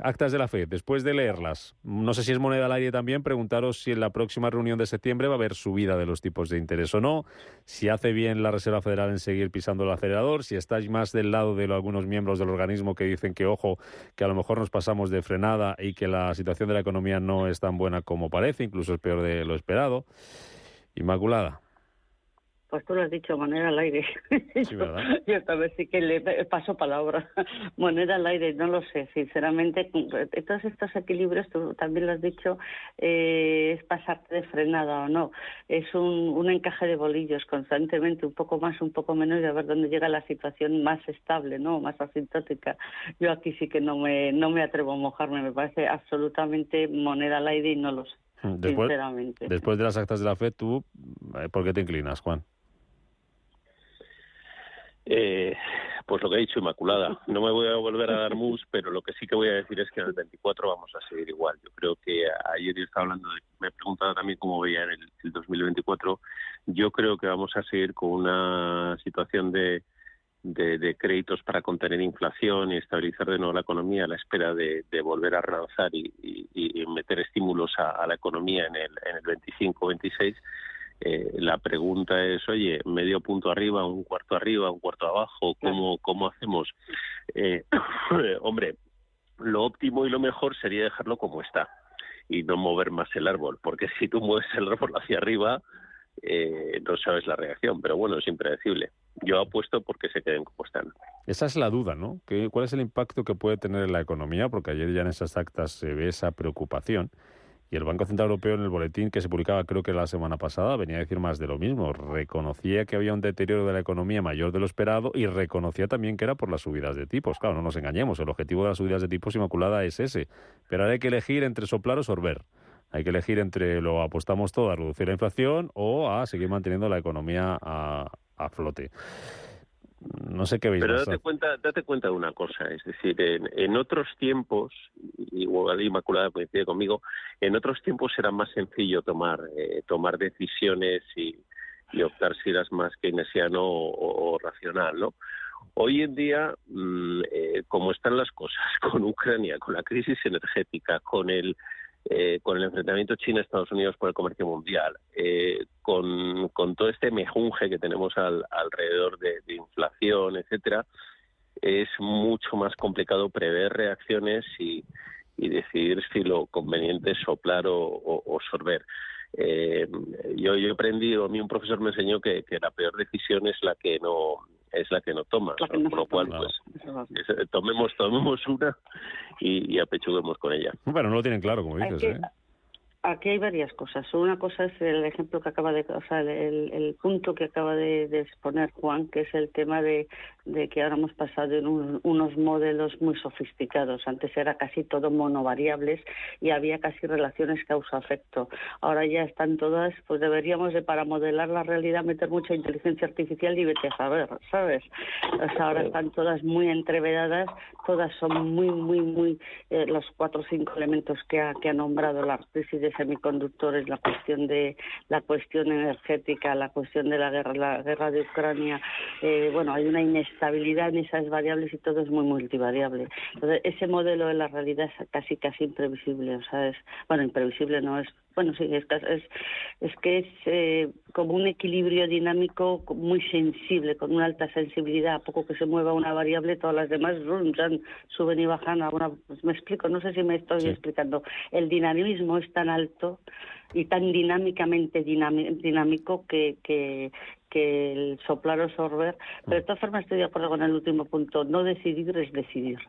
Actas de la FED, después de leerlas, no sé si es moneda al aire también, preguntaros si en la próxima reunión de septiembre va a haber subida de los tipos de interés o no, si hace bien la Reserva Federal en seguir pisando el acelerador, si estáis más del lado de algunos miembros del organismo que dicen que, ojo, que a lo mejor nos pasamos de frenada y que la situación de la economía no es tan buena como parece, incluso es peor de lo esperado. Inmaculada. Pues tú lo has dicho, moneda al aire. Sí, ¿verdad? Yo esta vez sí que le paso palabra. Moneda al aire, no lo sé, sinceramente. Todos estos equilibrios, tú también lo has dicho, es pasarte de frenada o no. Es un encaje de bolillos constantemente, un poco más, un poco menos, y a ver dónde llega la situación más estable, ¿no? Más asintótica. Yo aquí sí que no me atrevo a mojarme, me parece absolutamente moneda al aire y no lo sé, sinceramente. Después de las actas de la FED, ¿tú por qué te inclinas, Juan? Pues lo que ha dicho Inmaculada, no me voy a volver a dar mus, pero lo que sí que voy a decir es que en el 24 vamos a seguir igual. Yo creo que ayer yo estaba hablando, me preguntaba también cómo veía en el 2024, yo creo que vamos a seguir con una situación de créditos para contener inflación y estabilizar de nuevo la economía a la espera de volver a relanzar y meter estímulos a la economía en el 25-26. La pregunta es, oye, medio punto arriba, un cuarto abajo, ¿cómo hacemos? Hombre, lo óptimo y lo mejor sería dejarlo como está y no mover más el árbol, porque si tú mueves el árbol hacia arriba, no sabes la reacción, pero bueno, es impredecible. Yo apuesto porque se queden como están. Esa es la duda, ¿no? ¿Cuál es el impacto que puede tener en la economía? Porque ayer ya en esas actas se ve esa preocupación. Y el Banco Central Europeo, en el boletín que se publicaba creo que la semana pasada, venía a decir más de lo mismo. Reconocía que había un deterioro de la economía mayor de lo esperado y reconocía también que era por las subidas de tipos. Claro, no nos engañemos, el objetivo de las subidas de tipos, Inmaculada, es ese. Pero ahora hay que elegir entre soplar o sorber. Hay que elegir entre lo apostamos todo a reducir la inflación o a seguir manteniendo la economía a flote. No sé qué veis. Pero date cuenta de una cosa, es decir, en otros tiempos, igual Inmaculada coincide conmigo, en otros tiempos era más sencillo tomar decisiones y optar si eras más keynesiano o racional, ¿no? Hoy en día, como están las cosas, con Ucrania, con la crisis energética, con el enfrentamiento China-Estados Unidos por el comercio mundial, con todo este mejunje que tenemos alrededor de inflación, etcétera, es mucho más complicado prever reacciones y decidir si lo conveniente es soplar o sorber. Yo he aprendido, a mí un profesor me enseñó que la peor decisión es la que no tomas, ¿no? Por lo cual, pues, tomemos una y apechuguemos con ella. Bueno, no lo tienen claro, como dices, aquí hay varias cosas. Una cosa es el ejemplo que acaba de, o sea, el punto que acaba de exponer Juan, que es el tema de que ahora hemos pasado en unos modelos muy sofisticados. Antes era casi todo monovariables y había casi relaciones causa-efecto. Ahora ya están todas, pues deberíamos de, para modelar la realidad, meter mucha inteligencia artificial y vete a saber, ¿sabes? O sea, ahora están todas muy entrevedadas, todas son muy los 4 o 5 elementos que ha nombrado, la crisis de semiconductores, la cuestión energética, la cuestión de la guerra de Ucrania. Bueno, hay una inestabilidad en esas variables y todo es muy multivariable. Entonces, ese modelo de la realidad es casi imprevisible, o sea, imprevisible no es. Bueno, sí, es que es como un equilibrio dinámico muy sensible, con una alta sensibilidad. A poco que se mueva una variable, todas las demás suben y bajan. Pues me explico, no sé si me estoy explicando. El dinamismo es tan alto y tan dinámicamente dinámico que el soplar o sorber, pero de todas formas estoy de acuerdo con el último punto, no decidir es decidir,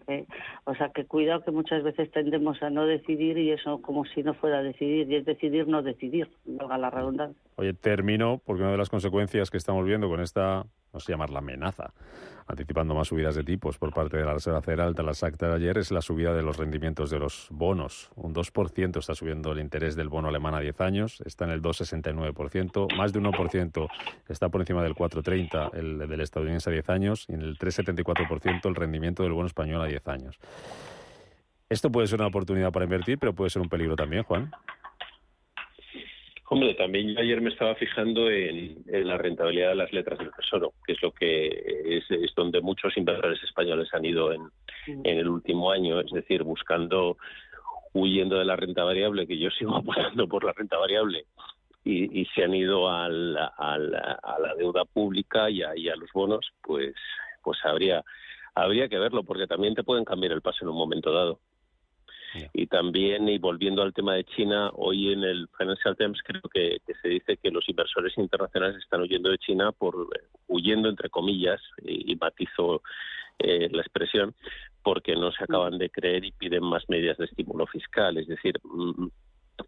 o sea que cuidado que muchas veces tendemos a no decidir y eso como si no fuera decidir, y es decidir no decidir, valga la redundancia. Oye, termino porque una de las consecuencias que estamos viendo con esta, no sé llamarla amenaza, anticipando más subidas de tipos por parte de la Reserva Federal tras las actas de ayer, es la subida de los rendimientos de los bonos. Un 2% está subiendo el interés del bono alemán a 10 años, está en el 2,69%, más de un 1% está por encima del 4,30% el del estadounidense a 10 años y en el 3,74% el rendimiento del bono español a 10 años. Esto puede ser una oportunidad para invertir, pero puede ser un peligro también, Juan. Hombre, también yo ayer me estaba fijando en la rentabilidad de las letras del Tesoro, que es lo que es donde muchos inversores españoles han ido en el último año, es decir, huyendo de la renta variable, que yo sigo apostando por la renta variable, y se han ido a la deuda pública y a los bonos, pues habría que verlo, porque también te pueden cambiar el paso en un momento dado. Y también, y volviendo al tema de China, hoy en el Financial Times creo que se dice que los inversores internacionales están huyendo de China huyendo entre comillas, y matizo la expresión, porque no se acaban de creer y piden más medidas de estímulo fiscal. Es decir,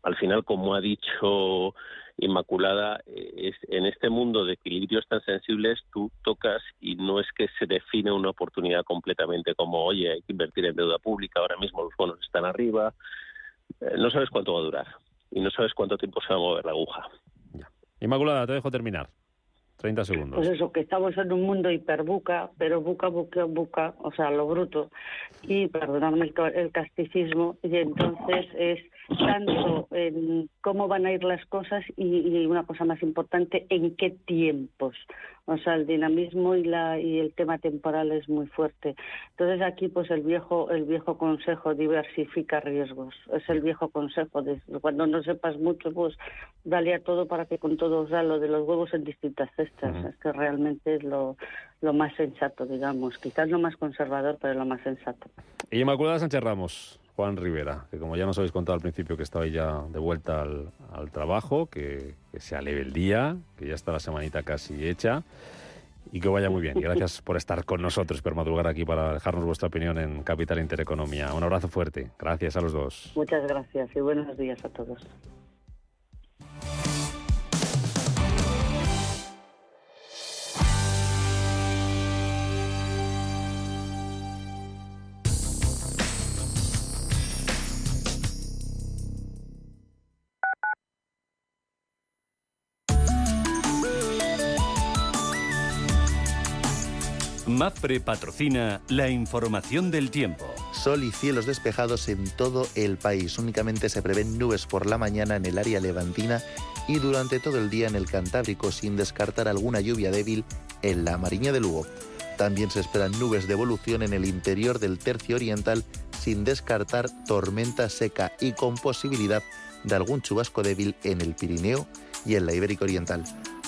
al final, como ha dicho Inmaculada, en este mundo de equilibrios tan sensibles tú tocas y no es que se define una oportunidad completamente como, oye, hay que invertir en deuda pública, ahora mismo los bonos están arriba, no sabes cuánto va a durar y no sabes cuánto tiempo se va a mover la aguja. Inmaculada, te dejo terminar. 30 segundos. Pues eso, que estamos en un mundo hiperbuca, pero buca, o sea, lo bruto, y perdonadme el casticismo, y entonces es tanto en cómo van a ir las cosas y una cosa más importante, en qué tiempos. O sea, el dinamismo y el tema temporal es muy fuerte. Entonces aquí pues el viejo consejo, diversifica riesgos. Es el viejo consejo de cuando no sepas mucho, pues dale a todo para que con todo, o sea, lo de los huevos en distintas cestas. Uh-huh. Es que realmente es lo más sensato, digamos. Quizás lo más conservador, pero lo más sensato. Y Inmaculada Sánchez Ramos, Juan Rivera, que como ya nos habéis contado al principio que estaba ya de vuelta al trabajo, que se aleve el día, que ya está la semanita casi hecha y que vaya muy bien. Y gracias por estar con nosotros, por madrugar aquí para dejarnos vuestra opinión en Capital Intereconomía. Un abrazo fuerte. Gracias a los dos. Muchas gracias y buenos días a todos. MAPFRE patrocina la información del tiempo. Sol y cielos despejados en todo el país. Únicamente se prevén nubes por la mañana en el área levantina y durante todo el día en el Cantábrico, sin descartar alguna lluvia débil en la Mariña de Lugo. También se esperan nubes de evolución en el interior del tercio oriental, sin descartar tormenta seca y con posibilidad de algún chubasco débil en el Pirineo y en la Ibérica Oriental.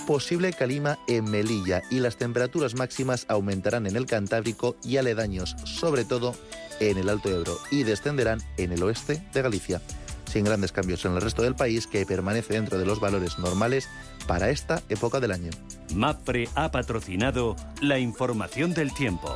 Posible calima en Melilla y las temperaturas máximas aumentarán en el Cantábrico y aledaños, sobre todo en el Alto Ebro, y descenderán en el oeste de Galicia, sin grandes cambios en el resto del país, que permanece dentro de los valores normales para esta época del año. MAPFRE ha patrocinado la información del tiempo.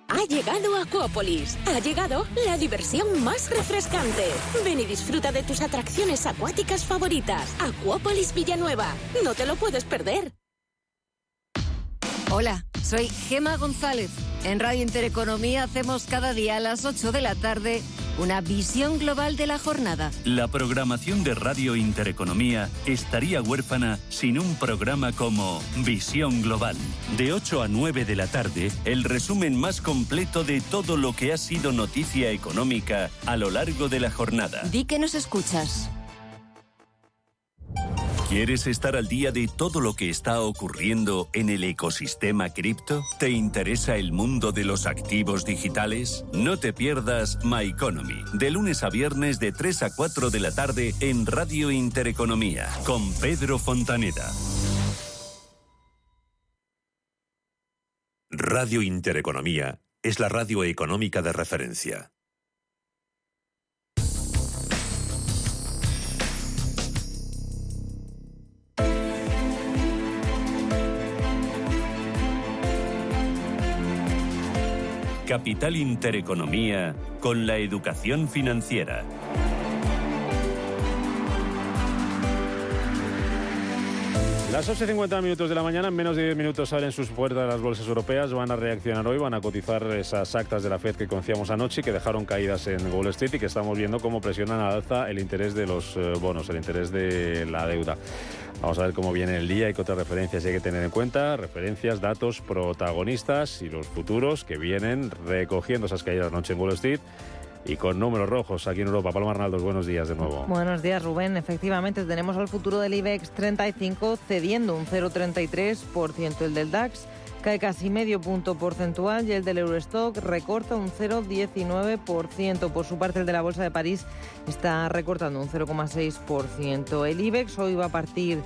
Ha llegado a Aquópolis. Ha llegado la diversión más refrescante. Ven y disfruta de tus atracciones acuáticas favoritas. Aquópolis Villanueva. No te lo puedes perder. Hola, soy Gema González. En Radio Intereconomía hacemos cada día a las 8 de la tarde una visión global de la jornada. La programación de Radio Intereconomía estaría huérfana sin un programa como Visión Global. De 8 a 9 de la tarde, el resumen más completo de todo lo que ha sido noticia económica a lo largo de la jornada. Di que nos escuchas. ¿Quieres estar al día de todo lo que está ocurriendo en el ecosistema cripto? ¿Te interesa el mundo de los activos digitales? No te pierdas My Economy, de lunes a viernes de 3 a 4 de la tarde en Radio Intereconomía, con Pedro Fontaneda. Radio Intereconomía es la radio económica de referencia. Capital Intereconomía con la educación financiera. Las 11:50 minutos de la mañana, en menos de 10 minutos abren sus puertas las bolsas europeas, van a reaccionar hoy, van a cotizar esas actas de la FED que conocíamos anoche y que dejaron caídas en Wall Street y que estamos viendo cómo presionan al alza el interés de los bonos, el interés de la deuda. Vamos a ver cómo viene el día y qué otras referencias hay que tener en cuenta, referencias, datos, protagonistas y los futuros que vienen recogiendo esas caídas anoche en Wall Street. Y con números rojos aquí en Europa. Paloma Arnaldos, buenos días de nuevo. Buenos días, Rubén. Efectivamente, tenemos al futuro del IBEX 35 cediendo un 0,33%. El del DAX cae casi medio punto porcentual y el del Eurostock recorta un 0,19%. Por su parte, el de la Bolsa de París está recortando un 0,6%. El IBEX hoy va a partir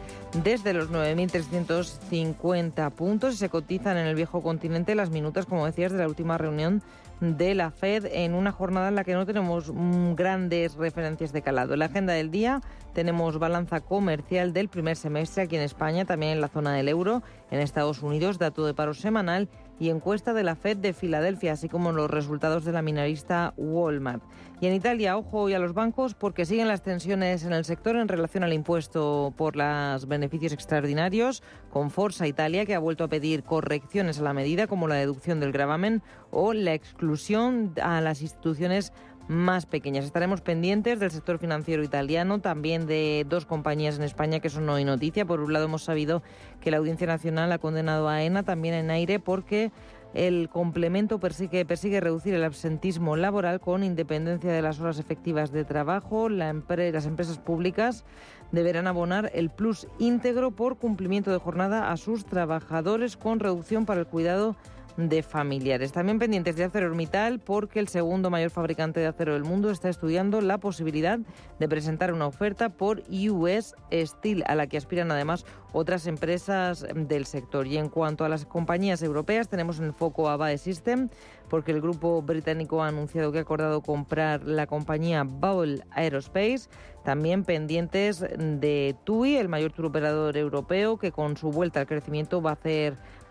desde los 9.350 puntos y se cotizan en el viejo continente las minutas, como decías, de la última reunión de la FED en una jornada en la que no tenemos grandes referencias de calado. En la agenda del día tenemos balanza comercial del primer semestre aquí en España, también en la zona del euro, en Estados Unidos, dato de paro semanal y encuesta de la FED de Filadelfia, así como los resultados de la minorista Walmart. Y en Italia, ojo hoy a los bancos porque siguen las tensiones en el sector en relación al impuesto por los beneficios extraordinarios, con Forza Italia, que ha vuelto a pedir correcciones a la medida, como la deducción del gravamen o la exclusión a las instituciones más pequeñas. Estaremos pendientes del sector financiero italiano, también de dos compañías en España que son hoy noticia. Por un lado, hemos sabido que la Audiencia Nacional ha condenado a AENA, también en Aire, porque el complemento persigue reducir el absentismo laboral con independencia de las horas efectivas de trabajo. Las empresas públicas deberán abonar el plus íntegro por cumplimiento de jornada a sus trabajadores con reducción para el cuidado de familiares. También pendientes de ArcelorMittal porque el segundo mayor fabricante de acero del mundo está estudiando la posibilidad de presentar una oferta por US Steel, a la que aspiran además otras empresas del sector. Y en cuanto a las compañías europeas, tenemos en el foco a BAE System porque el grupo británico ha anunciado que ha acordado comprar la compañía Ball Aerospace. También pendientes de TUI, el mayor turoperador europeo, que con su vuelta al crecimiento va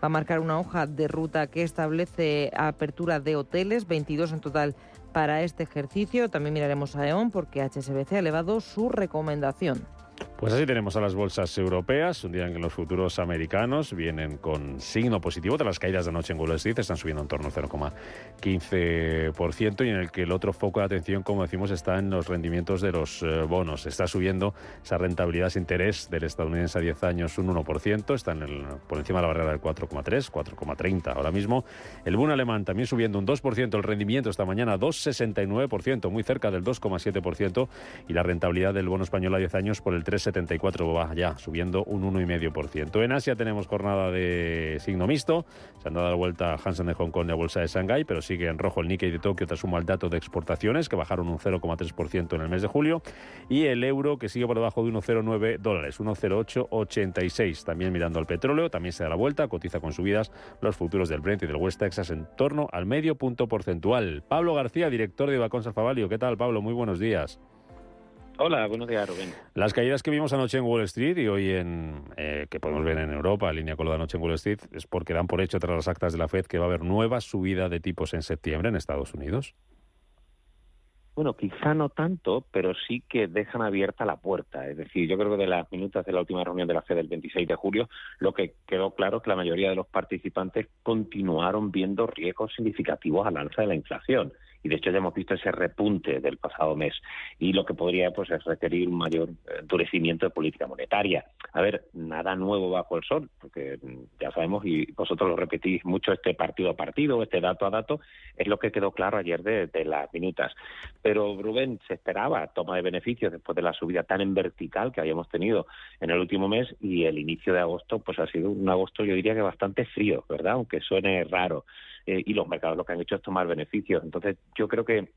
a marcar una hoja de ruta que establece apertura de hoteles, 22 en total para este ejercicio. También miraremos a E.ON porque HSBC ha elevado su recomendación. Pues así tenemos a las bolsas europeas, un día en que los futuros americanos vienen con signo positivo tras las caídas de anoche en Wall Street, están subiendo en torno al 0,15% y en el que el otro foco de atención, como decimos, está en los rendimientos de los bonos. Está subiendo esa rentabilidad de interés del estadounidense a 10 años un 1%, está por encima de la barrera del 4,3, 4,30 ahora mismo. El Bund alemán también subiendo un 2%, el rendimiento esta mañana 2,69%, muy cerca del 2,7%, y la rentabilidad del bono español a 10 años por el 3,74 va ya subiendo un 1,5%. En Asia tenemos jornada de signo mixto. Se han dado la vuelta a Hansen de Hong Kong y a Bolsa de Shanghái, pero sigue en rojo el Nikkei de Tokio tras suma el dato de exportaciones, que bajaron un 0,3% en el mes de julio. Y el euro, que sigue por debajo de $1,09, 1,0886. También mirando al petróleo, también se da la vuelta, cotiza con subidas los futuros del Brent y del West Texas en torno al medio punto porcentual. Pablo García, director de Ibacons Alfa Value. ¿Qué tal, Pablo? Muy buenos días. Hola, buenos días, Rubén. Las caídas que vimos anoche en Wall Street y hoy que podemos ver en Europa, en línea con lo de anoche en Wall Street, es porque dan por hecho tras las actas de la FED que va a haber nueva subida de tipos en septiembre en Estados Unidos. Bueno, quizá no tanto, pero sí que dejan abierta la puerta. Es decir, yo creo que de las minutas de la última reunión de la FED del 26 de julio, lo que quedó claro es que la mayoría de los participantes continuaron viendo riesgos significativos al alza de la inflación. Y de hecho ya hemos visto ese repunte del pasado mes. Y lo que podría es requerir un mayor endurecimiento de política monetaria. A ver, nada nuevo bajo el sol, porque ya sabemos, y vosotros lo repetís mucho, este partido a partido, este dato a dato, es lo que quedó claro ayer de las minutas. Pero, Rubén, se esperaba toma de beneficios después de la subida tan en vertical que habíamos tenido en el último mes, y el inicio de agosto pues ha sido un agosto, yo diría que bastante frío, ¿verdad? Aunque suene raro. Y los mercados lo que han hecho es tomar beneficios. Entonces, yo creo que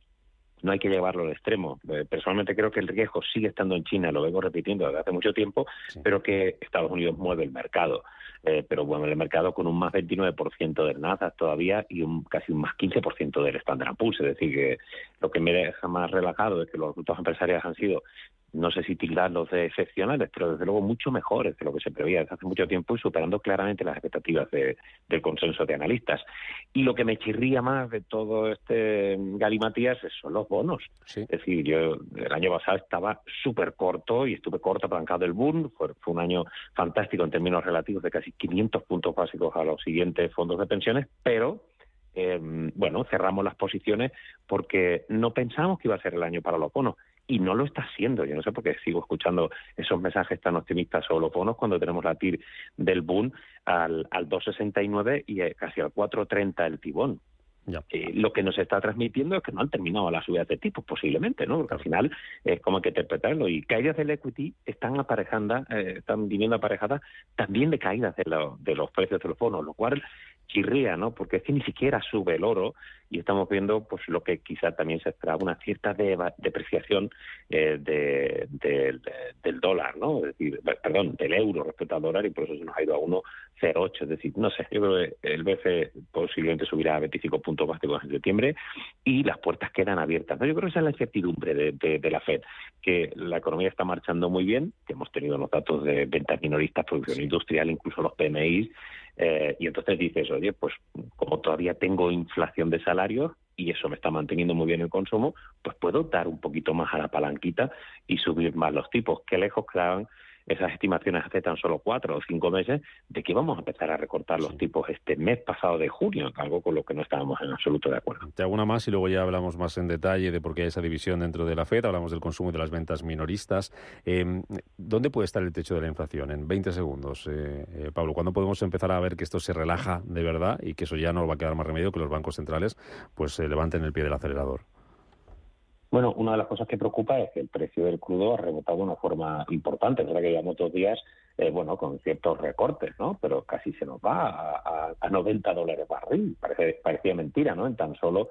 no hay que llevarlo al extremo. Personalmente creo que el riesgo sigue estando en China, lo vengo repitiendo desde hace mucho tiempo, sí, pero que Estados Unidos mueve el mercado. Pero bueno, el mercado con un más 29% del Nasdaq todavía y casi un más 15% del Standard & Poor's. Es decir, que lo que me deja más relajado es que los resultados empresariales han sido, no sé si tildarlos de excepcionales, pero desde luego mucho mejores de lo que se preveía desde hace mucho tiempo y superando claramente las expectativas del consenso de analistas. Y lo que me chirría más de todo este galimatías son los bonos. Sí. Es decir, yo el año pasado estaba súper corto y estuve corto apalancado del boom. Fue un año fantástico en términos relativos, de casi 500 puntos básicos a los siguientes fondos de pensiones, pero cerramos las posiciones porque no pensamos que iba a ser el año para los bonos. Y no lo está haciendo. Yo no sé por qué sigo escuchando esos mensajes tan optimistas sobre los bonos cuando tenemos la TIR del boom al 2,69 y casi al 4,30 el tibón. Lo que nos está transmitiendo es que no han terminado las subidas de tipos, posiblemente, ¿no? Porque al final es como hay que interpretarlo. Y caídas del equity están viniendo aparejadas también de caídas de los precios de los bonos, lo cual chirría, ¿no? Porque es que ni siquiera sube el oro y estamos viendo pues lo que quizá también se esperaba, una cierta depreciación del dólar, ¿no? Es decir, perdón, del euro respecto al dólar, y por eso se nos ha ido a 1,08. Es decir, no sé, yo creo que el BCE posiblemente subirá a 25 puntos básicos en septiembre y las puertas quedan abiertas, ¿no? Yo creo que esa es la incertidumbre de la FED, que la economía está marchando muy bien, que hemos tenido los datos de ventas minoristas, producción industrial, incluso los PMI, y entonces dices, oye, pues como todavía tengo inflación de salarios y eso me está manteniendo muy bien el consumo, pues puedo dar un poquito más a la palanquita y subir más los tipos. Qué lejos quedaban esas estimaciones hace tan solo 4 o 5 meses de que íbamos a empezar a recortar los tipos este mes pasado de junio, algo con lo que no estábamos en absoluto de acuerdo. Te hago una más y luego ya hablamos más en detalle de por qué hay esa división dentro de la FED, hablamos del consumo y de las ventas minoristas. ¿Dónde puede estar el techo de la inflación? En 20 segundos, Pablo, ¿cuándo podemos empezar a ver que esto se relaja de verdad y que eso ya no va a quedar más remedio que los bancos centrales pues levanten el pie del acelerador? Bueno, una de las cosas que preocupa es que el precio del crudo ha rebotado de una forma importante. Es verdad que llevamos 2 días, con ciertos recortes, ¿no? Pero casi se nos va a $90 barril. Parecía mentira, ¿no? En tan solo,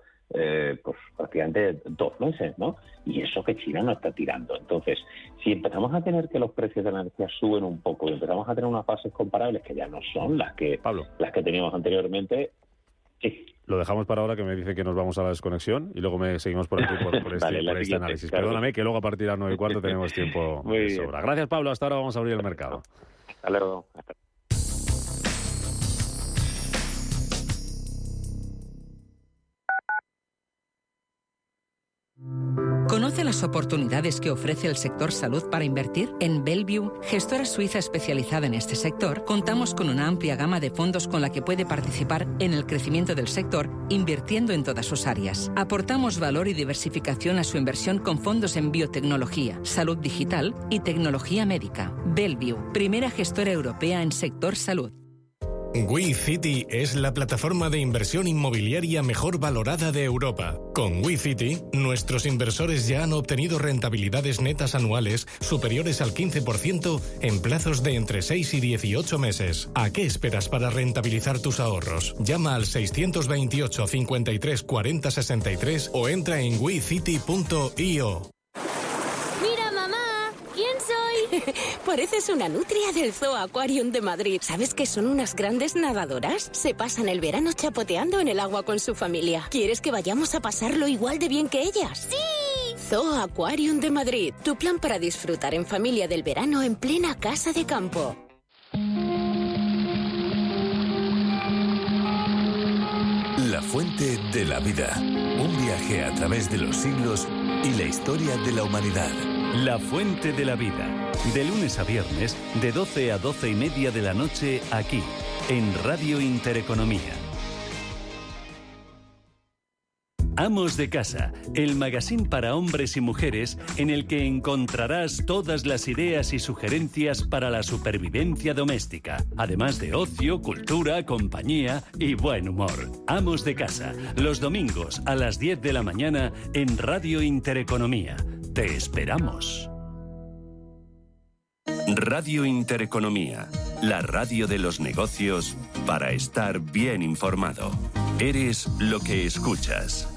prácticamente 2 meses, ¿no? Y eso que China no está tirando. Entonces, si empezamos a tener que los precios de la energía suben un poco y empezamos a tener unas fases comparables que ya no son las que teníamos anteriormente, sí. Lo dejamos para ahora, que me dice que nos vamos a la desconexión y luego seguimos por aquí por este análisis. Claro. Perdóname, que luego a partir de las 9:15 tenemos tiempo de sobra. Gracias, Pablo. Hasta ahora vamos a abrir el mercado. Hasta luego. ¿Conoce las oportunidades que ofrece el sector salud para invertir? En Bellevue, gestora suiza especializada en este sector, contamos con una amplia gama de fondos con la que puede participar en el crecimiento del sector, invirtiendo en todas sus áreas. Aportamos valor y diversificación a su inversión con fondos en biotecnología, salud digital y tecnología médica. Bellevue, primera gestora europea en sector salud. WeCity es la plataforma de inversión inmobiliaria mejor valorada de Europa. Con WeCity, nuestros inversores ya han obtenido rentabilidades netas anuales superiores al 15% en plazos de entre 6 y 18 meses. ¿A qué esperas para rentabilizar tus ahorros? Llama al 628 53 40 63 o entra en wecity.io. Pareces una nutria del Zoo Aquarium de Madrid. ¿Sabes que son unas grandes nadadoras? Se pasan el verano chapoteando en el agua con su familia. ¿Quieres que vayamos a pasarlo igual de bien que ellas? ¡Sí! Zoo Aquarium de Madrid, tu plan para disfrutar en familia del verano en plena casa de campo. La fuente de la vida. Un viaje a través de los siglos y la historia de la humanidad. La fuente de la vida. De lunes a viernes, de 12 a 12 y media de la noche, aquí, en Radio Intereconomía. Amos de Casa, el magazín para hombres y mujeres en el que encontrarás todas las ideas y sugerencias para la supervivencia doméstica, además de ocio, cultura, compañía y buen humor. Amos de Casa, los domingos a las 10 de la mañana en Radio Intereconomía. Te esperamos. Radio Intereconomía, la radio de los negocios para estar bien informado. Eres lo que escuchas.